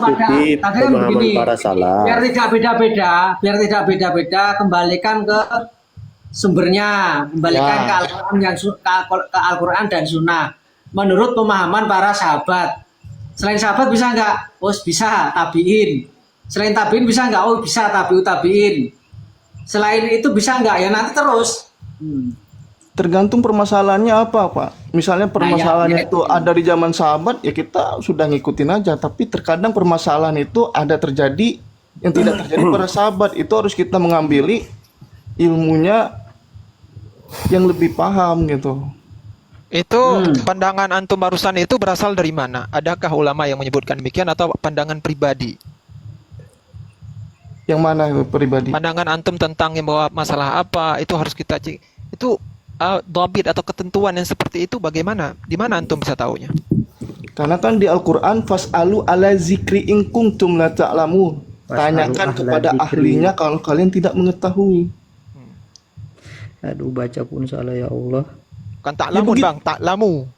mengikuti tadi kan pemahaman begini, para salaf. biar tidak beda-beda, kembalikan ke sumbernya, kembalikan ke Ya, Al-Quran ke Al-Quran dan Sunnah. Menurut pemahaman para sahabat. Selain sahabat bisa nggak? Oh bisa, tabiin. Selain tabiin bisa nggak? Oh bisa, tabiin. Selain itu bisa nggak? Ya nanti terus. tergantung permasalahannya apa, Pak. Misalnya Nah ya, permasalahannya itu ada di zaman sahabat, ya kita sudah ngikutin aja. Tapi terkadang permasalahan itu ada terjadi yang tidak terjadi pada sahabat. Itu harus kita mengambil ilmunya yang lebih paham gitu. Itu pandangan antum barusan itu berasal dari mana? Adakah ulama yang menyebutkan demikian atau pandangan pribadi? Yang mana itu pribadi? Pandangan antum tentang yang bahwa masalah apa itu harus kita cek. Itu dhabit atau ketentuan yang seperti itu bagaimana? Di mana antum bisa tahunya? Karena kan di Al-Quran fas'alu ala zikri in kuntum la ta'lamun. Tanyakan kepada ahlinya kalau kalian tidak mengetahui. Aduh, baca pun salah ya Allah. Kan ta'lamun begitu. bang, ta'lamu.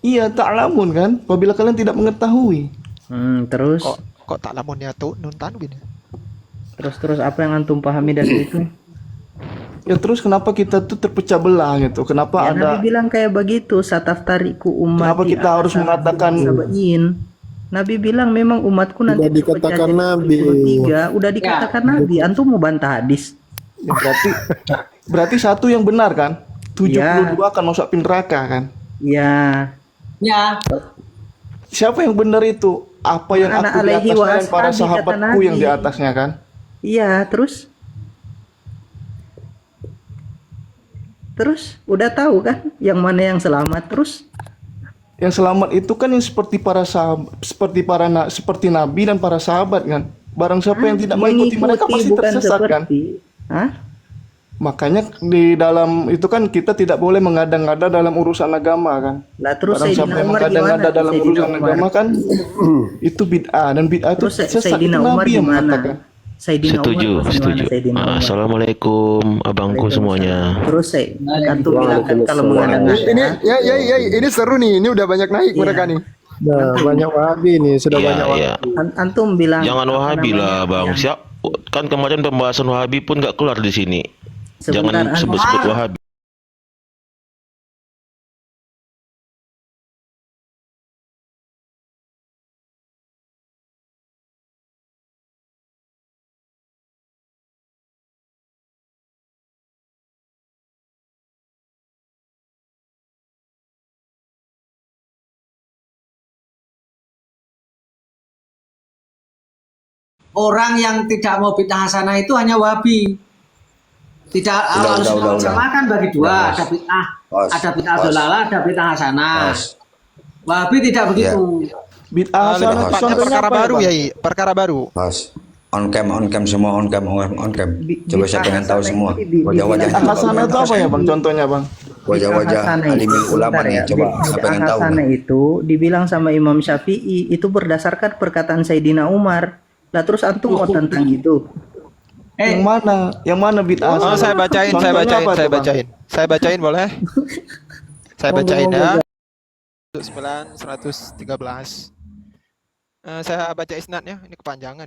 Iya, ta'lamun kan? Apabila kalian tidak mengetahui. Terus Kok ta'lamun ya tuh nun tanwin. terus apa yang antum pahami dari itu? Ya terus kenapa kita tuh terpecah belah gitu? Kenapa Ya, ada? Nabi bilang kayak begitu, sataftariku umat. Kenapa kita harus mengatakan? Nabi bilang memang umatku nanti Udah dikatakan Nabi. Udah dikatakan Nabi. Antum mau bantah hadis? Ya, berarti satu yang benar kan? 72 akan masuk neraka kan? Ya. ya. Siapa yang benar itu? Apa yang Ana aku di alaihi wa atasnya dan para ashabi, kata sahabatku Nabi. yang di atasnya kan? Iya, terus udah tahu kan yang mana yang selamat. Terus Yang selamat itu kan yang seperti para sahabat, seperti Nabi dan para sahabat kan? Barang siapa yang tidak mengikuti mereka pasti bukan tersesat kan? seperti. Hah? Makanya di dalam itu kan kita tidak boleh mengada-ngada dalam urusan agama kan. Lah terus Barang siapa Sayyidina yang Umar mengada-ngada gimana? dalam Sayyidina urusan Umar. agama kan itu bid'ah, dan bid'ah itu Terus sesat. Sayyidina Itu Umar Nabi yang gimana? mengatakan. Sayyidina Setuju, Umar bagaimana setuju. Sayyidina Umar? Assalamualaikum abangku semuanya. Terus antum bilang kan kalau mengada-ngada. Ini seru nih. Ini udah banyak naik Iya. mereka nih. Nah, banyak wahabi nih, sudah Iya, banyak iya. Antum bilang Jangan apa wahabi namanya, lah bang. yang- Siap. Kan kemarin pembahasan wahabi pun nggak keluar di sini. Sebentar, Jangan sebut-sebut wahabi. Orang yang tidak mau bid'ah hasanah itu hanya Wahabi. Tidak harus kan bagi dua, ada bid'ah dolalah, ada bid'ah hasanah. Wahabi tidak begitu. Bid'ah hasanah Lebih tepatnya contohnya perkara apa ya, baru Bang? ya, perkara baru. Pas on cam semua on cam. Coba saya pengen tahu semua wajah-wajah Bid'ah hasanah itu apa ya Bang? Contohnya Bang? wajah-wajah alimul ulama nih. Coba saya pengen tahu. Hasanah itu dibilang sama Imam Syafi'i itu berdasarkan perkataan Sayyidina Umar. Lah terus antum mau tentang itu? Yang mana? Yang mana bid'ah Oh, hasanah? saya bacain, Contohnya apa tuh, Bang? Saya bacain boleh? Saya bacain ya. 113. Saya baca isnadnya, ini kepanjangan.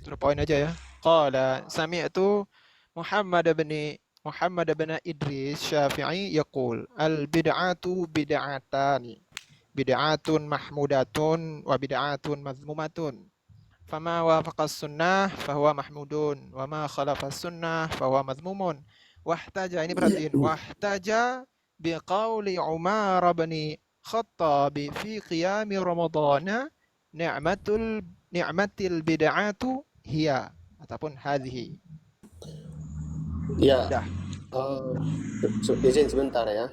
To the point aja ya. Qala sami'tu Muhammad bin Idris Syafi'i yaqul al bid'atu bid'atani. Bid'atun mahmudatun wa bid'atun mazmumatun. Fama wafaqas sunnah fahuwa mahmudun wa ma khalafas sunnah fahuwa mazmumun. Wahtaja, ini perhatiin, wahtaja biqauli Umar bin Khattab fi qiyami Ramadhan ni'matil bid'atu hiya ataupun hadhihi. Ya, Dah. izin sebentar ya.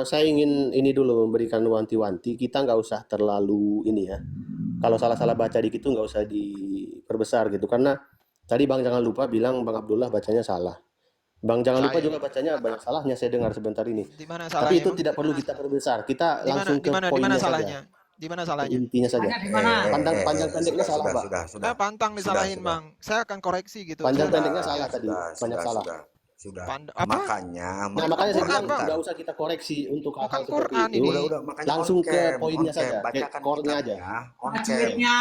Saya ingin ini dulu memberikan wanti-wanti. Kita nggak usah terlalu ini ya. Kalau salah-salah baca dikit itu nggak usah diperbesar gitu. Karena tadi Bang jangan lupa bilang Bang Abdullah bacanya salah. Bang jangan lupa juga bacanya banyak salahnya, saya dengar sebentar ini. Di mana Tapi salahnya? itu tidak perlu kita perbesar. Kita Di mana langsung ke di mana poinnya salahnya? saja. Di mana salahnya? Intinya saja. Di mana? Panjang pendeknya salah, Pak. Pantang disalahin, Bang. Saya akan koreksi gitu. Panjang Saya- pendeknya salah tadi. Banyak salah. Sudah. Apa? Makanya Nah, makanya saya Quran, bilang Bang. nggak usah kita koreksi untuk Bukan hal-hal seperti Quran itu. ini. udah makanya Langsung ke poinnya on cam. saja, ke Bacakan core-nya aja. kitabnya, on cam. Tajwidnya,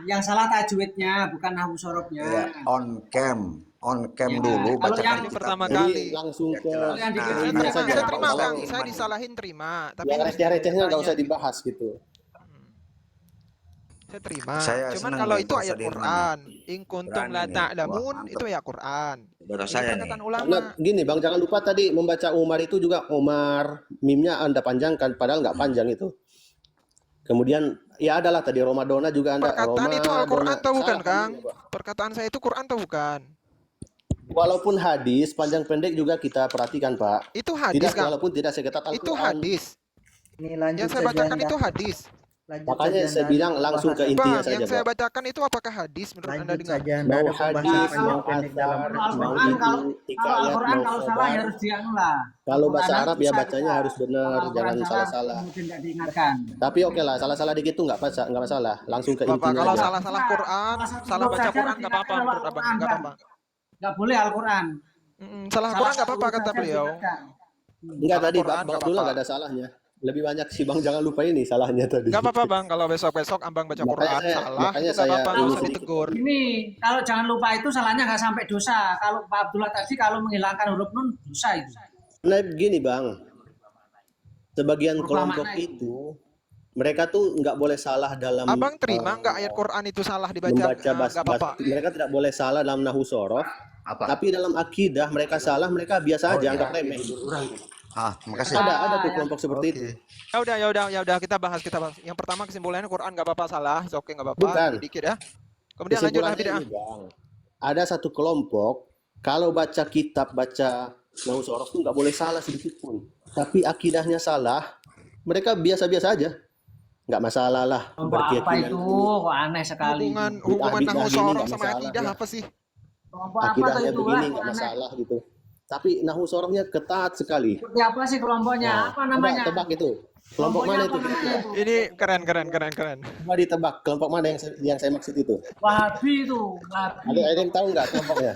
yang salah tajwidnya, bukan nahwu sorobnya. Ya, on cam Ya, dulu kalau bacakan yang Ini pertama kitabnya. kali. Jadi langsung Biar ke jelas. yang Nah, Saya dikit-dikit poinnya terima, saja. saya terima kalau Bang. yang Saya iman disalahin terima. Tapi Yang ini receh-recehnya nggak usah tanya. dibahas gitu. Saya terima. saya Cuman senang kalau dengan itu ayat Profesor Dirman nih. Quran. In kuntum Berani la nih. Wah, ta'lamun mantap. itu ya Quran. Saudara Ini saya nih. perkataan Karena ulama. gini Bang, jangan lupa tadi membaca Umar itu juga Umar, mimnya Anda panjangkan, padahal nggak panjang itu. Kemudian ya adalah tadi Romadona juga Anda Perkataan itu Al-Quran Romadona atau bukan, salah Kang? mimnya, Pak. Perkataan saya itu Quran atau bukan? Walaupun hadis panjang pendek juga kita perhatikan Pak. Itu hadis, Kang. Walaupun tidak seketat Itu Al-Quran. hadis. Ini lanjut Yang saya saja bacakan Anda. itu hadis. Lanjut Makanya saja, saya Anda. bilang langsung ke intinya Bang, saja yang saya Pak. bacakan itu apakah hadis menurut Anda Lanjut dengar? saja, Anda Mau ada pembahasan hadis, panjang mau pendek dalam athar, Kalau mau Al-Quran itu, kalau hikayat, Al-Quran mau kalau salah khobar. ya harus dianu lah. Kalau bahasa Al-Quran Arab ya bisa bacanya kita. harus benar, Kalau Al-Quran jangan salah salah-salah. kemudian tidak diingatkan. Tapi oke lah, salah-salah dikit tuh nggak masalah. Langsung ke Bapak, intinya kalau aja. salah-salah Quran, Salah satu salah huruf baca saja Quran harus nggak apa-apa diingatkan menurut lewat Abang, Quran, nggak Bang. apa-apa. Nggak boleh Al-Quran. Salah Quran nggak satu apa-apa huruf kata saja harus beliau. diingatkan. Enggak, Salah tadi Quran Bang nggak Abdullah apa-apa. nggak ada salahnya. Lebih banyak sih Bang, jangan lupa ini salahnya tadi. Nggak apa-apa Bang, kalau besok-besok Abang baca Quran salah, makanya itu nggak saya apa-apa, nggak ini usah sedikit. ditegur. Ini kalau jangan lupa itu salahnya nggak sampai dosa. Kalau Pak Abdullah tadi kalau menghilangkan huruf nun dosa itu. Nah gini Bang, sebagian Berapa kelompok makna itu mereka tuh nggak boleh salah dalam Abang terima nggak ayat Quran itu salah dibaca? membaca Nggak apa-apa. mereka tidak boleh salah dalam nahu sorof, tapi dalam akidah mereka salah, mereka biasa aja anggap remeh. Makasih. Ada tuh kelompok seperti itu. Ya udah kita bahas. Yang pertama kesimpulannya Quran nggak apa-apa salah, oke nggak apa-apa, Bukan. dikit ya. Kemudian lanjut Kesimpulannya bid'ah. ini Bang, ada satu kelompok kalau baca kitab, baca nahu sorof tuh nggak boleh salah sedikit pun, tapi akidahnya salah, mereka biasa-biasa aja, nggak masalah lah. Apa itu? Kok aneh sekali. Hubungan Bid'ah nahu gini sorof nggak sama masalah, akidah ya. apa sih? Kelompok apa tuh Akidahnya itu? begini Kok nggak aneh. masalah gitu, tapi nahu sorofnya ketat sekali. Seperti apa sih kelompoknya? Apa namanya? Coba tebak itu kelompok Kelompoknya mana apa itu? namanya itu? Ini keren. Coba ditebak kelompok mana yang saya maksud itu. Wahabi itu. Wahabi. Ada yang tahu nggak kelompoknya?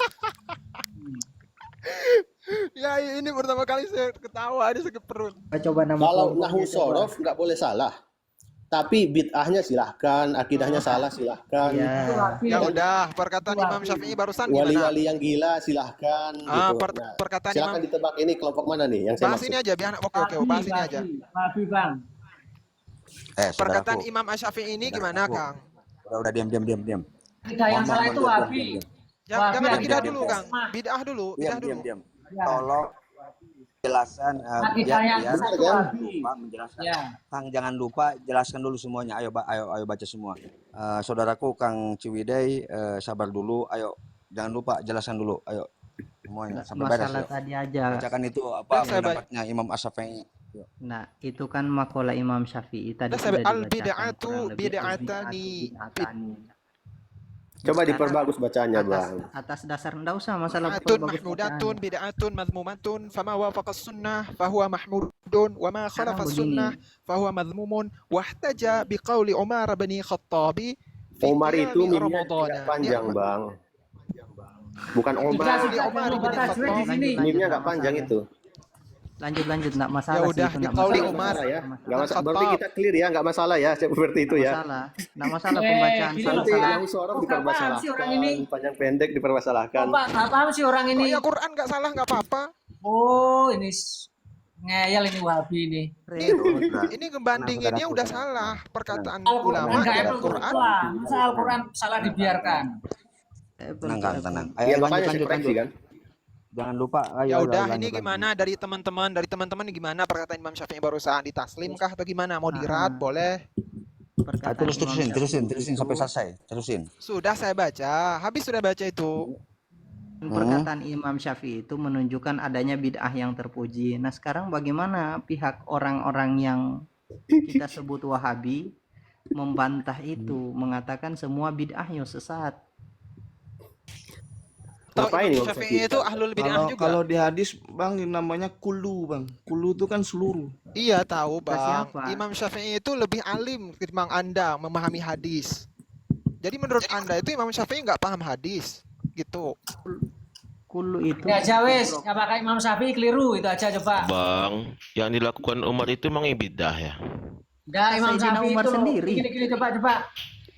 Ya ini pertama kali saya ketawa, ini sakit perut. Coba nama Kalau kelompoknya, nahu coba. sorof nggak boleh salah, tapi bid'ahnya silahkan, akidahnya salah silahkan. Ya. Itu Wahabi. Ya udah, perkataan Imam Syafi'i barusan gimana? Wali-wali yang gila silahkan gitu. Nah, perkataan silahkan Imam. ditebak ini kelompok mana nih yang saya Bahas maksud. ini aja, biar oke, bahas ini aja. Wahabi, Bang. Perkataan Saudaraku. Imam Asy-Syafi'i ini gimana, Saudaraku. Kang? Udah diam. Tidak yang salah itu Wahabi. Jangan Wahabi akidah akidah dulu, itu Kang. sama. Bid'ah dulu, Diam. Ya. Tolong jelasan Akidah yang biar satu jangan Wahabi. lupa menjelaskan. Ya. Kang jangan lupa jelaskan dulu semuanya. Ayo baca semua. Saudaraku Kang Ciwidey, sabar dulu. Ayo jangan lupa jelaskan dulu. Ayo semuanya sampai beres. Masalah Yuk. tadi aja. Bacakan itu apa Udah, saya pendapatnya Imam Asy-Syafi'i. Nah, itu kan makalah Imam Syafi'i tadi Udah, sudah al dibacakan. bid'atu kurang lebih bid'atani. bid'atani. Coba Sekarang diperbagus bacanya Bang. atas dasar enggak usah masalah Bid'atun perbagus mahmudatun, bacaan. bid'atun madmumatun, fama wafaqas sunnah fahuwa mahmudun, wa ma khalafas begini. sunnah fahuwa madmumun, wahtaja biqauli Umar bin Khattabi fi Omar itu qiyami mimnya Ramadan. tidak panjang Ya, Bang. Bukan Sudah, Omar. sudah, Omar jangan bin lupa tajwid di Khattab. sini. Mimnya nggak panjang itu. Lanjut enggak masalah Ya sih udah, itu di enggak qauli masalah. Umar. Masalah ya. Nggak masalah. Khattab. Berarti kita clear ya, nggak masalah ya seperti itu Nggak ya. masalah. Enggak masalah pembacaan Gini Nanti loh, Pak. yang sorot Oh, nggak paham sih orang ini. dipermasalahkan, panjang pendek dipermasalahkan. Oh, Pak, nggak paham sih orang Kok ini. ya Quran nggak salah nggak apa-apa. Oh, ini ngeyel ini Wahabi ini. Ini ngebandinginnya udah salah. Perkataan Al-Quran ulama nggak dengan ada Quran. Quran. Masa Al-Quran salah dibiarkan? Tenang. Ya makanya saya koreksi kan. Jangan lupa. Ya Ayo, udah, lanjut, ini lanjut. gimana dari teman-teman ini gimana perkataan Imam Syafi'i barusan ditaslim kah atau gimana? Mau dirat boleh? Perkataan Imam Syafi'i. Terusin sampai selesai. Terusin. Sudah saya baca, habis sudah baca itu. Perkataan Imam Syafi'i itu menunjukkan adanya bid'ah yang terpuji. Nah, sekarang bagaimana pihak orang-orang yang kita sebut Wahabi membantah itu, mengatakan semua bid'ahnya sesat. Tahu Ngapain Imam Imam Syafi'i Syafi'i? itu ahlul bid'ah juga. Kalau di hadis Bang namanya kulu Bang. Kulu itu kan seluruh. Iya tahu Kata bang. siapa? Imam Syafi'i itu lebih alim ketimbang Anda memahami hadis. Jadi menurut Anda itu Imam Syafi'i nggak paham hadis, gitu. Kullu itu Ya aja wes, ya pakai Imam Syafi'i keliru itu aja coba. Bang, yang dilakukan umat itu emang bidah ya. Enggak, Imam Sayyidina Syafi'i Umar itu sendiri. gini coba.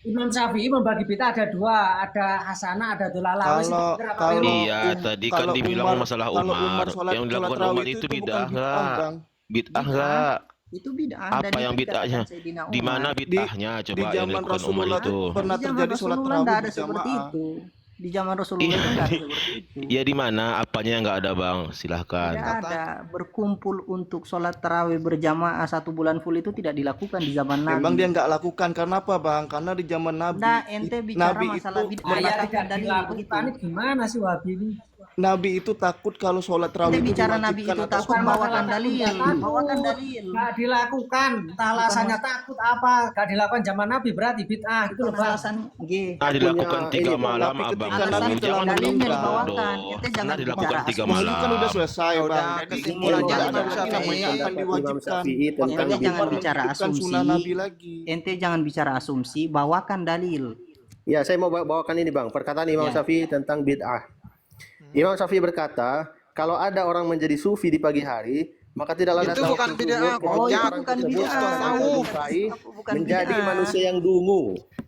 Imam Syafi'i membagi bid'ah ada dua, ada hasanah, ada dolalah. Wes Kalau bener apa kalau keliru? Iya, tadi kan kalau dibilang Umar masalah kalau Umar Umar. sholat Yang sholat dilakukan tarawih umat itu itu bukan bidah bid'ah, enggak? Bang. Bid'ah Bid'ah. enggak? Itu bid'ah dan Apa yang itu bid'ahnya? dikatakan Sayyidina Di Umar. mana Di bid'ahnya di coba yang zaman dilakukan Umar Rasulullah itu? pernah Di zaman terjadi sholat Rasulullah tarawih enggak ada seperti berjamaah. itu. Di zaman Rasulullah itu enggak ada seperti itu. Iya di mana? Apanya yang enggak ada, Bang? Silahkan. Tidak ada. Berkumpul untuk sholat tarawih berjamaah 1 bulan full itu tidak dilakukan di zaman Memang Nabi. dia nggak lakukan karena apa, Bang? Karena di zaman Nabi, Nah, ente bicara Nabi masalah itu bid'ah Nah, ya berdasarkan tidak dalil begitu. dilakukan ini gimana sih Wahabi ini? Nabi itu takut kalau sholat tarawih Ente itu bicara Nabi diwajibkan itu atas takut, Bukan umat. masalah bawakan takut, dalil. nggak takut. Bawakan dalil. Nggak dilakukan, entah alasannya takut apa, nggak dilakukan zaman Nabi berarti bid'ah gitu loh Bukan Bang. alasan G. Nah, dilakukan Punya 3 ini, Bang, malam, tapi Abang. ketika Alasan Nabi Jangan telah dalilnya dulu meninggal, dibawakan. dong. Ente Karena jangan dilakukan bicara 3 asumsi. ini kan udah malam. selesai, Ya Bang. udah, Jadi kesimpulannya tidak Imam ada lagi Syafi'i. namanya akan Pendapat Imam diwajibkan. Syafi'i tentang Ente Makanya jangan Umar bicara menunjukkan asumsi. sunnah Nabi lagi. Ente jangan bicara asumsi, bawakan dalil. Ya, saya mau bawakan ini, Bang. Perkataan Imam Ya. Syafi'i tentang bid'ah. Imam Syafi'i berkata, kalau ada orang menjadi sufi di pagi hari, maka tidaklah Itu datang bukan waktu bid'ah, zuhur Oh, kecuali itu kocak. orang bukan tersebut bid'ah. akan Tasawuf. berupaya Bukan menjadi bid'ah. manusia yang dungu.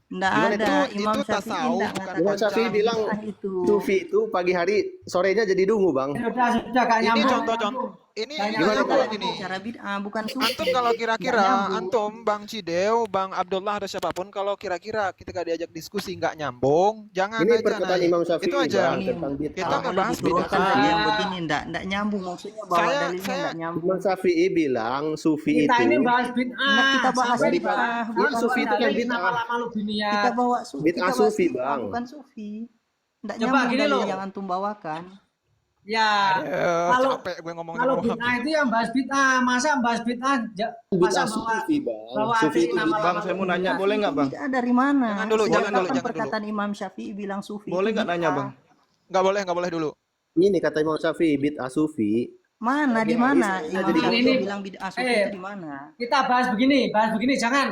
Nggak Gimana ada. itu? Imam Itu Syafi'i tasawuf, nggak bukan mengatakan Imam Syafi'i kocak. bilang bid'ah itu. sufi itu pagi hari, sorenya jadi dungu, Bang. Sudah gak Ini nyambung. contoh-contoh. Ini Gimana, contoh Bang? gini. Bicara bid'ah bukan sufi. Antum kalau Nggak kira-kira nyambung. antum Bang Cideu, Bang Abdullah atau siapapun kalau kira-kira kita diajak diskusi nggak nyambung, jangan Ini aja perkataan naik. Imam Syafi'i, Itu aja. Bang, tentang Kita bid'ah. Kalau nggak boleh bahas diturunkan bid'ah. tadi yang begini nggak nyambung maksudnya bahwa Saya- dalilnya saya- nggak nyambung. Imam Syafi'i bilang sufi Kita itu ini bahas bid'ah. Nah, kita bahas Sampai bid'ah, dibahas. bukan sufi itu kan dalil bid'ah. lama-lama lu Kita biniat. bawa sufi, Bid'ah kita bahas sufi, bid'ah, Bang. bukan sufi. Nggak Coba nyambung gini dalil loh. yang antum bawakan. Ya, kalau Capek gue ngomong kalau sama bid'ah itu yang bahas bid'ah, masa bahas bid'ah? Bid'ah Masa sufi, Bang. bawa Sufi hati itu nama Bang, saya mau nanya, boleh nggak, Bang? Bid'ah dari mana? Jangan dulu, Saya jangan dulu, katakan jangan perkataan Imam Syafi'i bilang sufi. Boleh itu nggak nanya, bid'ah. Bang? nggak boleh dulu. Ini kata Imam Syafi'i bid'ah sufi. Mana di mana Imam Jadi Syafi'i ini- bilang bid'ah sufi Eh. itu di mana? kita bahas begini, jangan.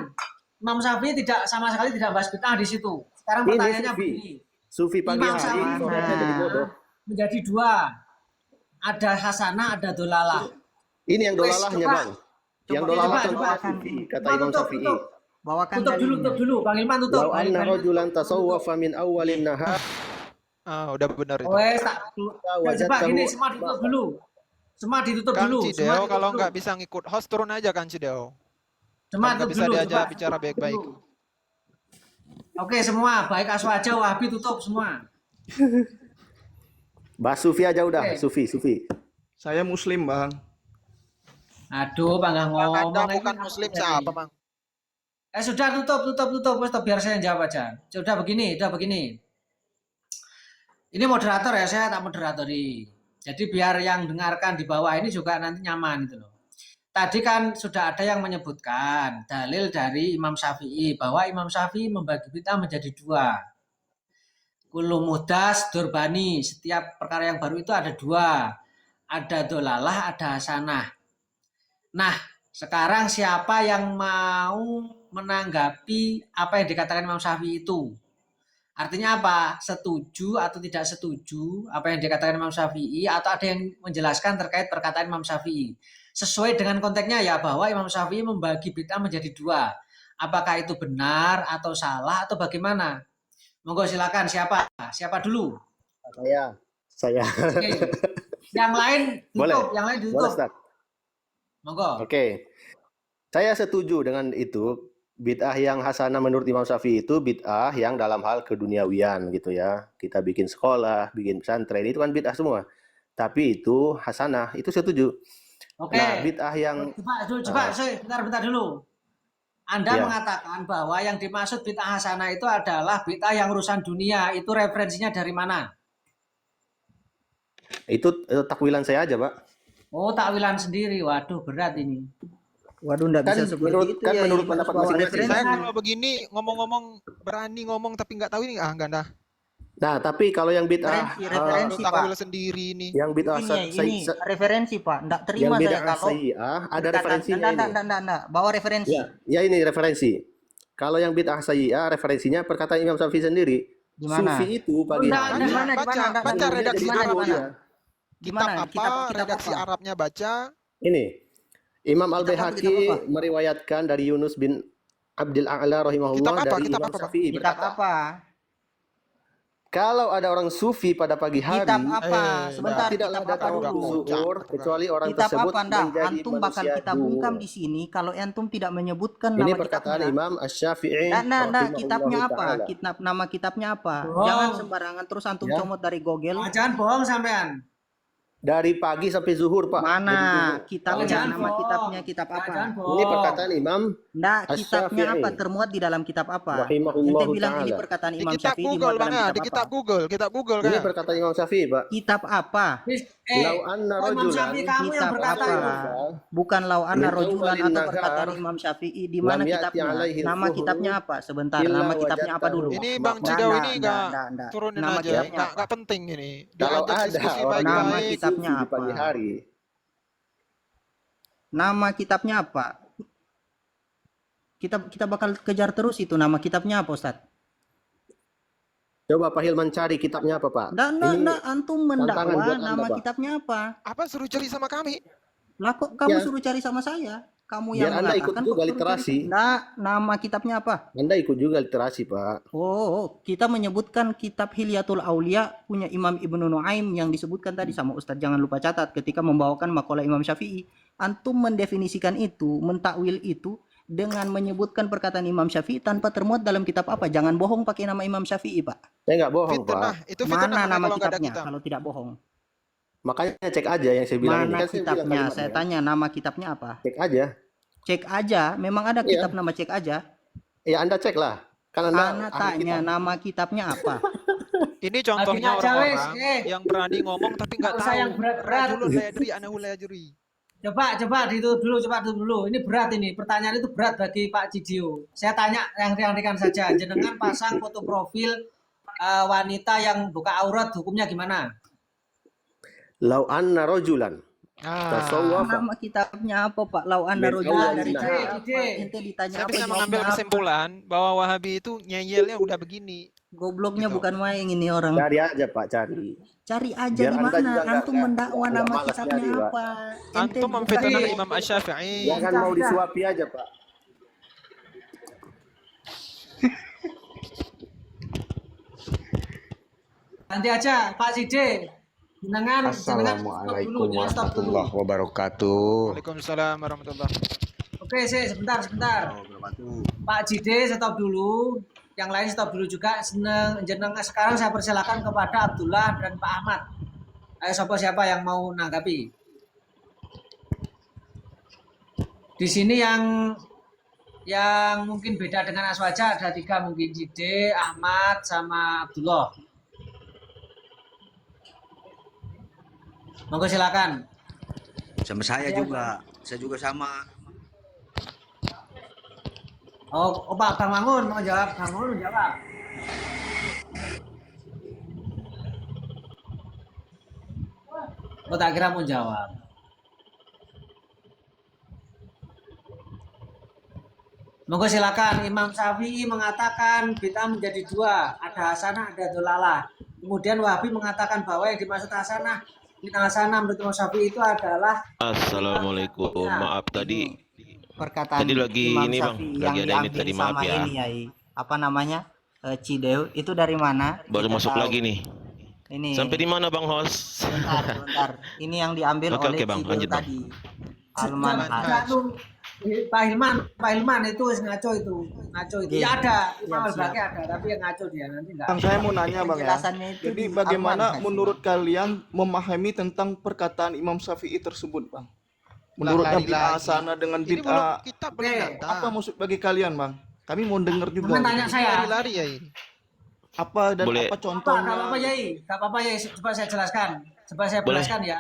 Imam Syafi'i tidak sama sekali tidak bahas bid'ah di situ. Sekarang Ini pertanyaannya sufi. begini. Sufi pagi Imam hari, Syafi'i sorenya jadi bodoh. menjadi dua. Ada hasanah, ada dolalah. Ini yang dolalahnya, coba. Bang. Yang Coba, dolalahnya coba, contohnya coba. sufi, kata Tutup, Imam tutup, Syafi'i. tutup. Bawakan Tutup dalilnya. dulu. Bang Ilman tutup. Lau Bang anna Ilman. rajulan tasawwafa min awwalin nahar Udah benar itu. Wes, tak. Coba gini, semua ditutup Bapak. dulu. Semua ditutup Kang dulu. Cideo Semua ditutup kalau dulu. nggak bisa ngikut host turun aja Kang Cideo. Semua Nggak tutup bisa dulu. diajak coba. bicara Tutup baik-baik. dulu. Oke, semua baik Aswaja, Wahabi tutup semua. Bahas sufi aja udah, Oke. sufi. Saya Muslim, Bang. Aduh, Bang nggak Bang ngomong. Anda ini bukan apa muslim ini? siapa Bang? Sudah tutup. Wes, biar saya yang jawab aja. Sudah begini. Ini moderator ya, saya tak moderatori. Jadi biar yang dengarkan di bawah ini juga nanti nyaman gitu loh. Tadi kan sudah ada yang menyebutkan dalil dari Imam Syafi'i bahwa Imam Syafi'i membagi bid'ah menjadi dua. Kullu muhdas durbani, setiap perkara yang baru itu ada dua. Ada dolalah, ada hasanah. Nah, sekarang siapa yang mau menanggapi apa yang dikatakan Imam Syafi'i itu? Artinya apa? Setuju atau tidak setuju apa yang dikatakan Imam Syafi'i, atau ada yang menjelaskan terkait perkataan Imam Syafi'i? Sesuai dengan konteksnya ya, bahwa Imam Syafi'i membagi bid'ah menjadi dua. Apakah itu benar atau salah atau bagaimana? Monggo silakan, siapa dulu? Saya. Oke. Yang lain Boleh. tutup, yang lain Boleh, ditutup. Ustaz? Monggo. Oke. Saya setuju dengan itu. Bid'ah yang hasanah menurut Imam Syafi'i itu bid'ah yang dalam hal keduniawian gitu ya. Kita bikin sekolah, bikin pesantren, itu kan bid'ah semua. Tapi itu hasanah, itu setuju. Oke. Nah, bid'ah yang Coba, bentar dulu. Anda Iya. mengatakan bahwa yang dimaksud bid'ah hasanah itu adalah bid'ah yang urusan dunia. Itu referensinya dari mana? itu takwilan saya aja, Pak. Oh, takwilan sendiri. Waduh, berat ini. Waduh, nggak Kan bisa seperti menurut- itu kan ya. menurut Ini pendapat harus bawa masing-masing. referensi. Saya kalau begini ngomong-ngomong berani ngomong tapi nggak tahu ini enggak dah. Nah, tapi kalau yang bid'ah Referensi, Lu Pak. takwil sendiri nih. yang bid'ah Ini referensi, Pak. Nggak yang terima saya bid'ah kalau sayyi'ah ada berkata- referensinya ini. Nggak. Bawa referensi. Ya ini referensi. Kalau yang bid'ah sayyi'ah referensinya perkataan Imam Syafi'i sendiri. Gimana? Sufi itu pagi Anda- hari. Anda- Gimana? Baca Anda Zuhurnya redaksi jadi gimana? duhur Arabnya. dia. Kitab Gimana? apa, redaksi apa? Arabnya baca. Ini Imam Kitab apa? Kitab Al-Baihaqi apa? meriwayatkan dari Yunus bin Abdul A'la rahimahullah dari Kitab Imam apa, Bang? Syafi'i Kitab berkata, apa? kalau ada orang sufi pada pagi hari, Kitab apa? Sebentar, tidaklah kitab apa datang waktu dulu? zuhur kecuali orang Kitab tersebut apa Anda? menjadi Antum bakal manusia kita bungkam dur. di sini kalau antum tidak menyebutkan Ini nama perkataan kitabnya. Imam Asy-Syafi'i Nah, kitabnya rahimahullahu apa? taala. Nama kitabnya apa? Bohong. Jangan sembarangan terus antum Ya. comot dari Google. Jangan bohong sampean. Dari pagi sampai zuhur, Pak. Jadi Mana zuhur. kitabnya? Jangan Nama bohong. kitabnya kitab apa? Jangan bohong. Ini perkataan Imam Nah, kitabnya Asy-Syafi'i apa? Termuat di dalam kitab apa? Ente rahimahullahu bilang ini taala. perkataan Di Imam kitab Syafi'i Google, dimuat Bang dalam ya. Di kitab kitab apa? Google. Kitab Google Ini kan. perkataan Imam Syafi'i, Pak. Kitab apa? Lau anna Imam rajulan Syafi'i kamu yang Kitab berkata apa? itu. Bukan lau anna Min rojulan awalin atau nahar perkataan Imam Syafi'i. Di mana lam ya'ti kitabnya? alaihi Nama al-zuhru kitabnya apa? Sebentar, illa nama kitabnya apa dulu? wajadtahu Ini Bang maqbulan. Cidau ini enggak Nggak. turunin Nama aja. kitabnya apa? Enggak penting ini. Kalau Diajak ada diskusi orang Nama baik-baik. kitabnya sufi di pagi apa? hari, Nama kitabnya apa? Kita bakal kejar terus itu nama kitabnya apa, Ustaz? coba Pak Hilman cari kitabnya apa, Pak? Nggak, antum tantangan mendakwa buat Anda, nama Pak. kitabnya apa? Apa suruh cari sama kami? Lah kok kamu Ya. suruh cari sama saya? Kamu Biar yang Anda ikut mengatakan juga kok suruh literasi. cari. Nggak, nama kitabnya apa? Anda ikut juga literasi, Pak. Oh, kita menyebutkan kitab Hilyatul Aulia punya Imam Ibnu Nuaim yang disebutkan tadi sama Ustadz. Jangan lupa catat ketika membawakan makalah Imam Syafi'i. Antum mendefinisikan itu, mentakwil itu dengan menyebutkan perkataan Imam Syafi'i tanpa termuat dalam kitab apa. Jangan bohong pakai nama Imam Syafi'i, Pak. Saya nggak bohong, Fitnah. Pak. Itu fitnah Mana namanya nama kalau nggak ada kitabnya kitab. kalau tidak bohong? Makanya cek aja yang saya bilang ini. Mana Kan saya bilang kitabnya? kalimatnya. Saya tanya nama kitabnya apa? Cek aja. Cek aja, memang ada Iya. kitab nama cek aja. Ya Anda cek lah. Kan Anda Ana ahli tanya kitab. nama kitabnya apa? Ini contohnya Akhirnya aja, wes. orang-orang yang berani ngomong tapi nggak Nggak usah tahu. yang berat-berat. Rajulun la yadri anahu la yadri. Coba itu dulu. Ini berat ini. Pertanyaan itu berat bagi Pak Cidio. Saya tanya yang ringan-ringan saja. Jenengan pasang foto profil wanita yang buka aurat, hukumnya gimana? Lau anna rajulan tasawwafa Nama kitabnya apa, Pak? Lau anda Min rojulan awalin dari nahar. cara apa? Ide. Ente ditanya Saya apa? bisa jawabnya mengambil apa? kesimpulan bahwa Wahabi itu ngeyelnya udah begini. Gobloknya Gitu. bukan main ini orang. Cari aja, Pak, cari. Cari aja Biar di Anda mana. juga nggak- Antum mendakwa nggak nama malas kitabnya nyari, Pak. apa? Ente Antum bukan- memfitnah Iya. Imam Asy-Syafi'i. Jangan mau disuapi aja, Pak. Nanti aja Pak Cide. Jenengan Assalamualaikum dulu. warahmatullahi wabarakatuh. Waalaikumsalam warahmatullahi wabarakatuh. Oke, sebentar. Pak Cide stop dulu. Yang lain stop dulu juga. Jenengan sekarang saya persilakan kepada Abdullah dan Pak Ahmad. Ayo siapa yang mau nanggapi? Di sini yang mungkin beda dengan Aswaja ada 3 mungkin Cide, Ahmad sama Abdullah. Monggo silakan. Sama saya juga sama. Oh, Pak Bang Mangun mau jawab. Bang Mangun jawab. Oh, tak kira mau jawab. Monggo silakan. Imam Syafi'i mengatakan bid'ah menjadi 2, ada hasanah, ada dolalah. Kemudian Wahabi mengatakan bahwa yang dimaksud hasanah, bid'ah hasanah menurut Imam Syafi'i itu adalah Assalamualaikum. Maaf tadi perkataan Tadi lagi Imam ini, Bang. Syafi'i Lagi yang ada ini diambil tadi, sama maaf ya. ini, Yai. Apa namanya? Cideu itu dari mana? baru Kita masuk tahu. lagi nih. Ini Sampai di mana, Bang Host? sebentar. Ini yang diambil Oke, oleh oke, Bang. Cideu Lanjut, Bang. tadi. Alman Enggak, tuh, Pak Hilman itu ngaco itu. Iya. Ya ada, Siap, Imam siap. Al-Baqi ada, tapi yang ngaco dia nanti enggak. Bang, saya mau nanya Bang ya. Penjelasannya itu Jadi di bagaimana Alman, menurut kalian memahami tentang perkataan Imam Syafi'i tersebut, Bang? Menurutnya lari bid'ah lagi. sana dengan Ini belum bid'ah kita belum Oke, datang. apa maksud bagi kalian, Bang? Kami mau dengar juga. Jangan tanya saya. Lari-lari ya ini. Apa dan Boleh. apa Apa, contohnya? enggak apa-apa Yai. Enggak apa-apa Yai, coba saya jelaskan. Coba saya Boleh. jelaskan ya.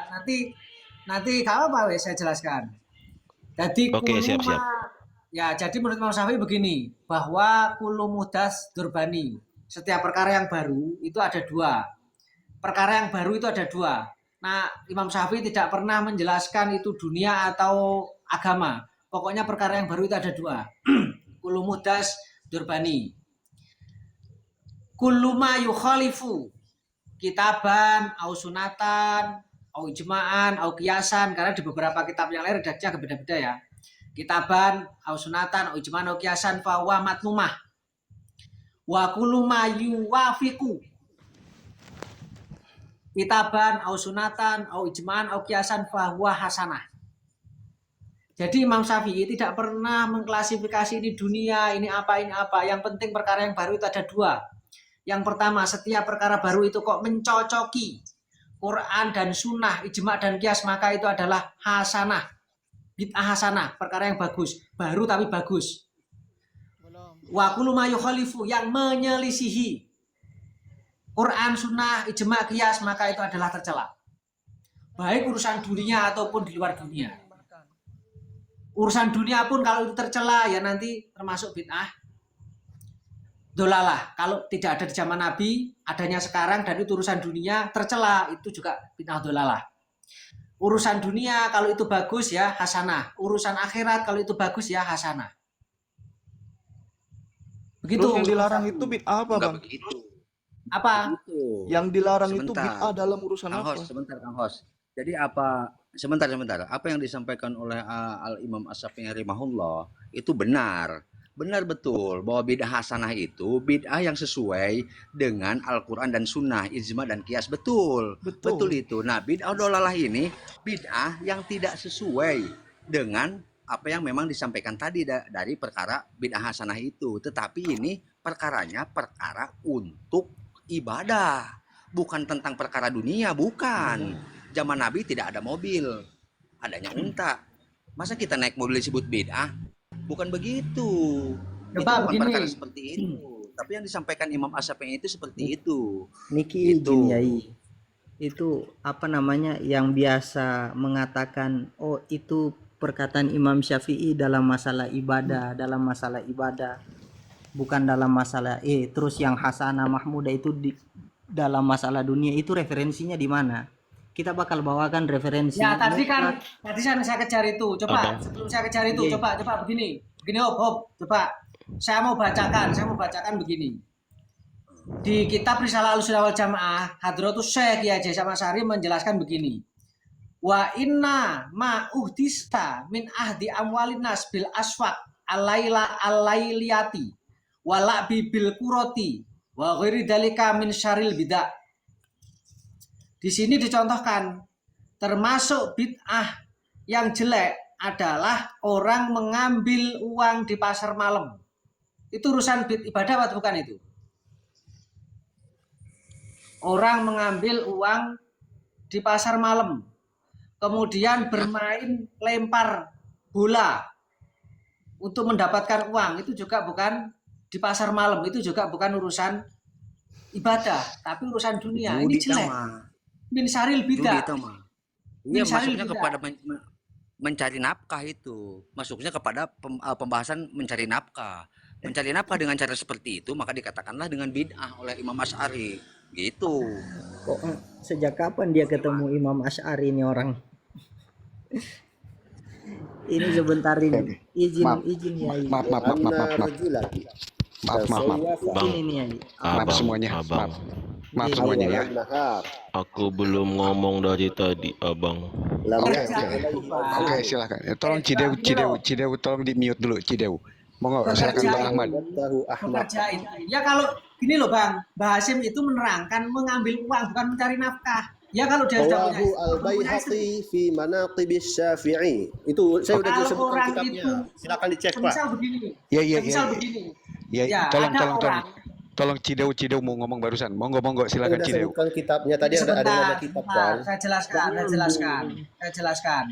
Nanti kalau apa saya jelaskan. Jadi Oke, kuluma- siap. Ya, jadi menurut Imam Syafi'i begini, bahwa kullu muhdas durbani. Setiap perkara yang baru itu ada 2. Perkara yang baru itu ada 2. Nah, Imam Syafi'i tidak pernah menjelaskan itu dunia atau agama. Pokoknya perkara yang baru itu ada 2. Kullu muhdas durbani. kullu ma yukhalifu kitaban au sunatan au ijma'an au kiasan, karena di beberapa kitab yang lain redaksinya beda-beda ya. Kitaban au sunatan au ijma'an au kiasan fa huwa matnumah. Wa kullu ma yuwafiqu kitaban au sunatan au ijma'an au kiasan fa huwa hasanah. Jadi Imam Syafi'i tidak pernah mengklasifikasi ini dunia, ini apa, ini apa. Yang penting perkara yang baru itu ada dua. Yang pertama, setiap perkara baru itu kok mencocoki Quran dan sunnah, ijma' dan kias, maka itu adalah hasanah. Bid'ah hasanah, perkara yang bagus. Baru tapi bagus. Wa kullu ma yukhalifu, yang menyelisihi Quran, sunnah, ijma', kias, maka itu adalah tercela. Baik urusan dunia ataupun di luar dunia. Urusan dunia pun kalau itu tercela ya nanti termasuk bid'ah dolalah. Kalau tidak ada di zaman Nabi, adanya sekarang dan itu urusan dunia tercela, itu juga bid'ah dolalah. Urusan dunia kalau itu bagus ya hasanah. Urusan akhirat kalau itu bagus ya hasanah. Begitu. Terus yang dilarang itu bid'ah apa, Enggak Bang? begitu. Apa? Begitu. Yang dilarang itu Sebentar. bid'ah dalam urusan Kang apa? Hos, sebentar Kang Hos. Jadi apa sebentar. Apa yang disampaikan oleh Al Imam Asy-Syafi'i rahimahullah itu benar. Benar betul bahwa bid'ah hasanah itu bid'ah yang sesuai dengan Al-Qur'an dan sunnah, ijma' dan kias. Betul. Betul. Betul itu. Nah, bid'ah dolalah ini bid'ah yang tidak sesuai dengan apa yang memang disampaikan tadi dari perkara bid'ah hasanah itu. Tetapi ini perkaranya perkara untuk ibadah, bukan tentang perkara dunia, bukan. Zaman Nabi tidak ada mobil, adanya unta. Masa kita naik mobil disebut bid'ah? Bukan begitu. Itu Coba bukan perkara begini. seperti itu. Tapi yang disampaikan Imam Asy-Syafi'i itu seperti itu. Niki Itu. izin Yai. Itu apa namanya yang biasa mengatakan oh itu perkataan Imam Syafi'i dalam masalah ibadah, bukan dalam masalah terus yang hasanah mahmudah itu di dalam masalah dunia, itu referensinya di mana? Kita bakal bawakan referensi. Ya tadi saya kejar itu. Coba Abang. sebelum saya kejar itu, Iya. coba begini. Begini Ob, coba. Saya mau bacakan begini. Di kitab Risalah Ahlussunnah wal Jamaah, Hadratus Syekh Kiai Haji Hasyim Asy'ari menjelaskan begini. Wa inna ma uhdista min ahdi amwalin nas bil aswaq alailiyati wala bil kuroti wa ghairi dalika min syaril bidah. Di sini dicontohkan termasuk bid'ah yang jelek adalah orang mengambil uang di pasar malam. Itu urusan ibadah atau bukan itu? Orang mengambil uang di pasar malam, kemudian bermain lempar bola untuk mendapatkan uang, itu juga bukan di pasar malam, itu juga bukan urusan ibadah, tapi urusan dunia. Ini jelek. Min syaril bidah. Iya, Min syaril masuknya bidah. kepada mencari nafkah itu. Masuknya kepada pembahasan mencari nafkah. Mencari nafkah dengan cara seperti itu, maka dikatakanlah dengan bid'ah oleh Imam Asy'ari. Gitu. Kok sejak kapan dia ketemu Imam Asy'ari ini orang? Ini sebentar ini. Izin Yai. Maaf. Bang. Ini nih Yai. Abang, semuanya. abang. Maaf semuanya ya. Aku belum ngomong dari tadi, abang. Oke, silakan. Tolong Cideu tolong di mute dulu Cideu. Monggo silakan Bang Ahmad. Pekerja itu. Ya kalau gini loh Bang, Mbah Hasyim itu menerangkan mengambil uang bukan mencari nafkah. Ya kalau dia sudah Rawahu al-Baihaqi fi Manaqibis Syafi'i. Itu saya udah Kalau disebutkan orang kitabnya. itu- Silakan dicek, Pak. misal begini. Iya. Misal begini. Ya, Ya, tolong ada orang. Tolong Cideu mau ngomong barusan. Monggo Saya silakan udah Cideu. sebutkan kitabnya tadi, ada nama kitab kan. Saya jelaskan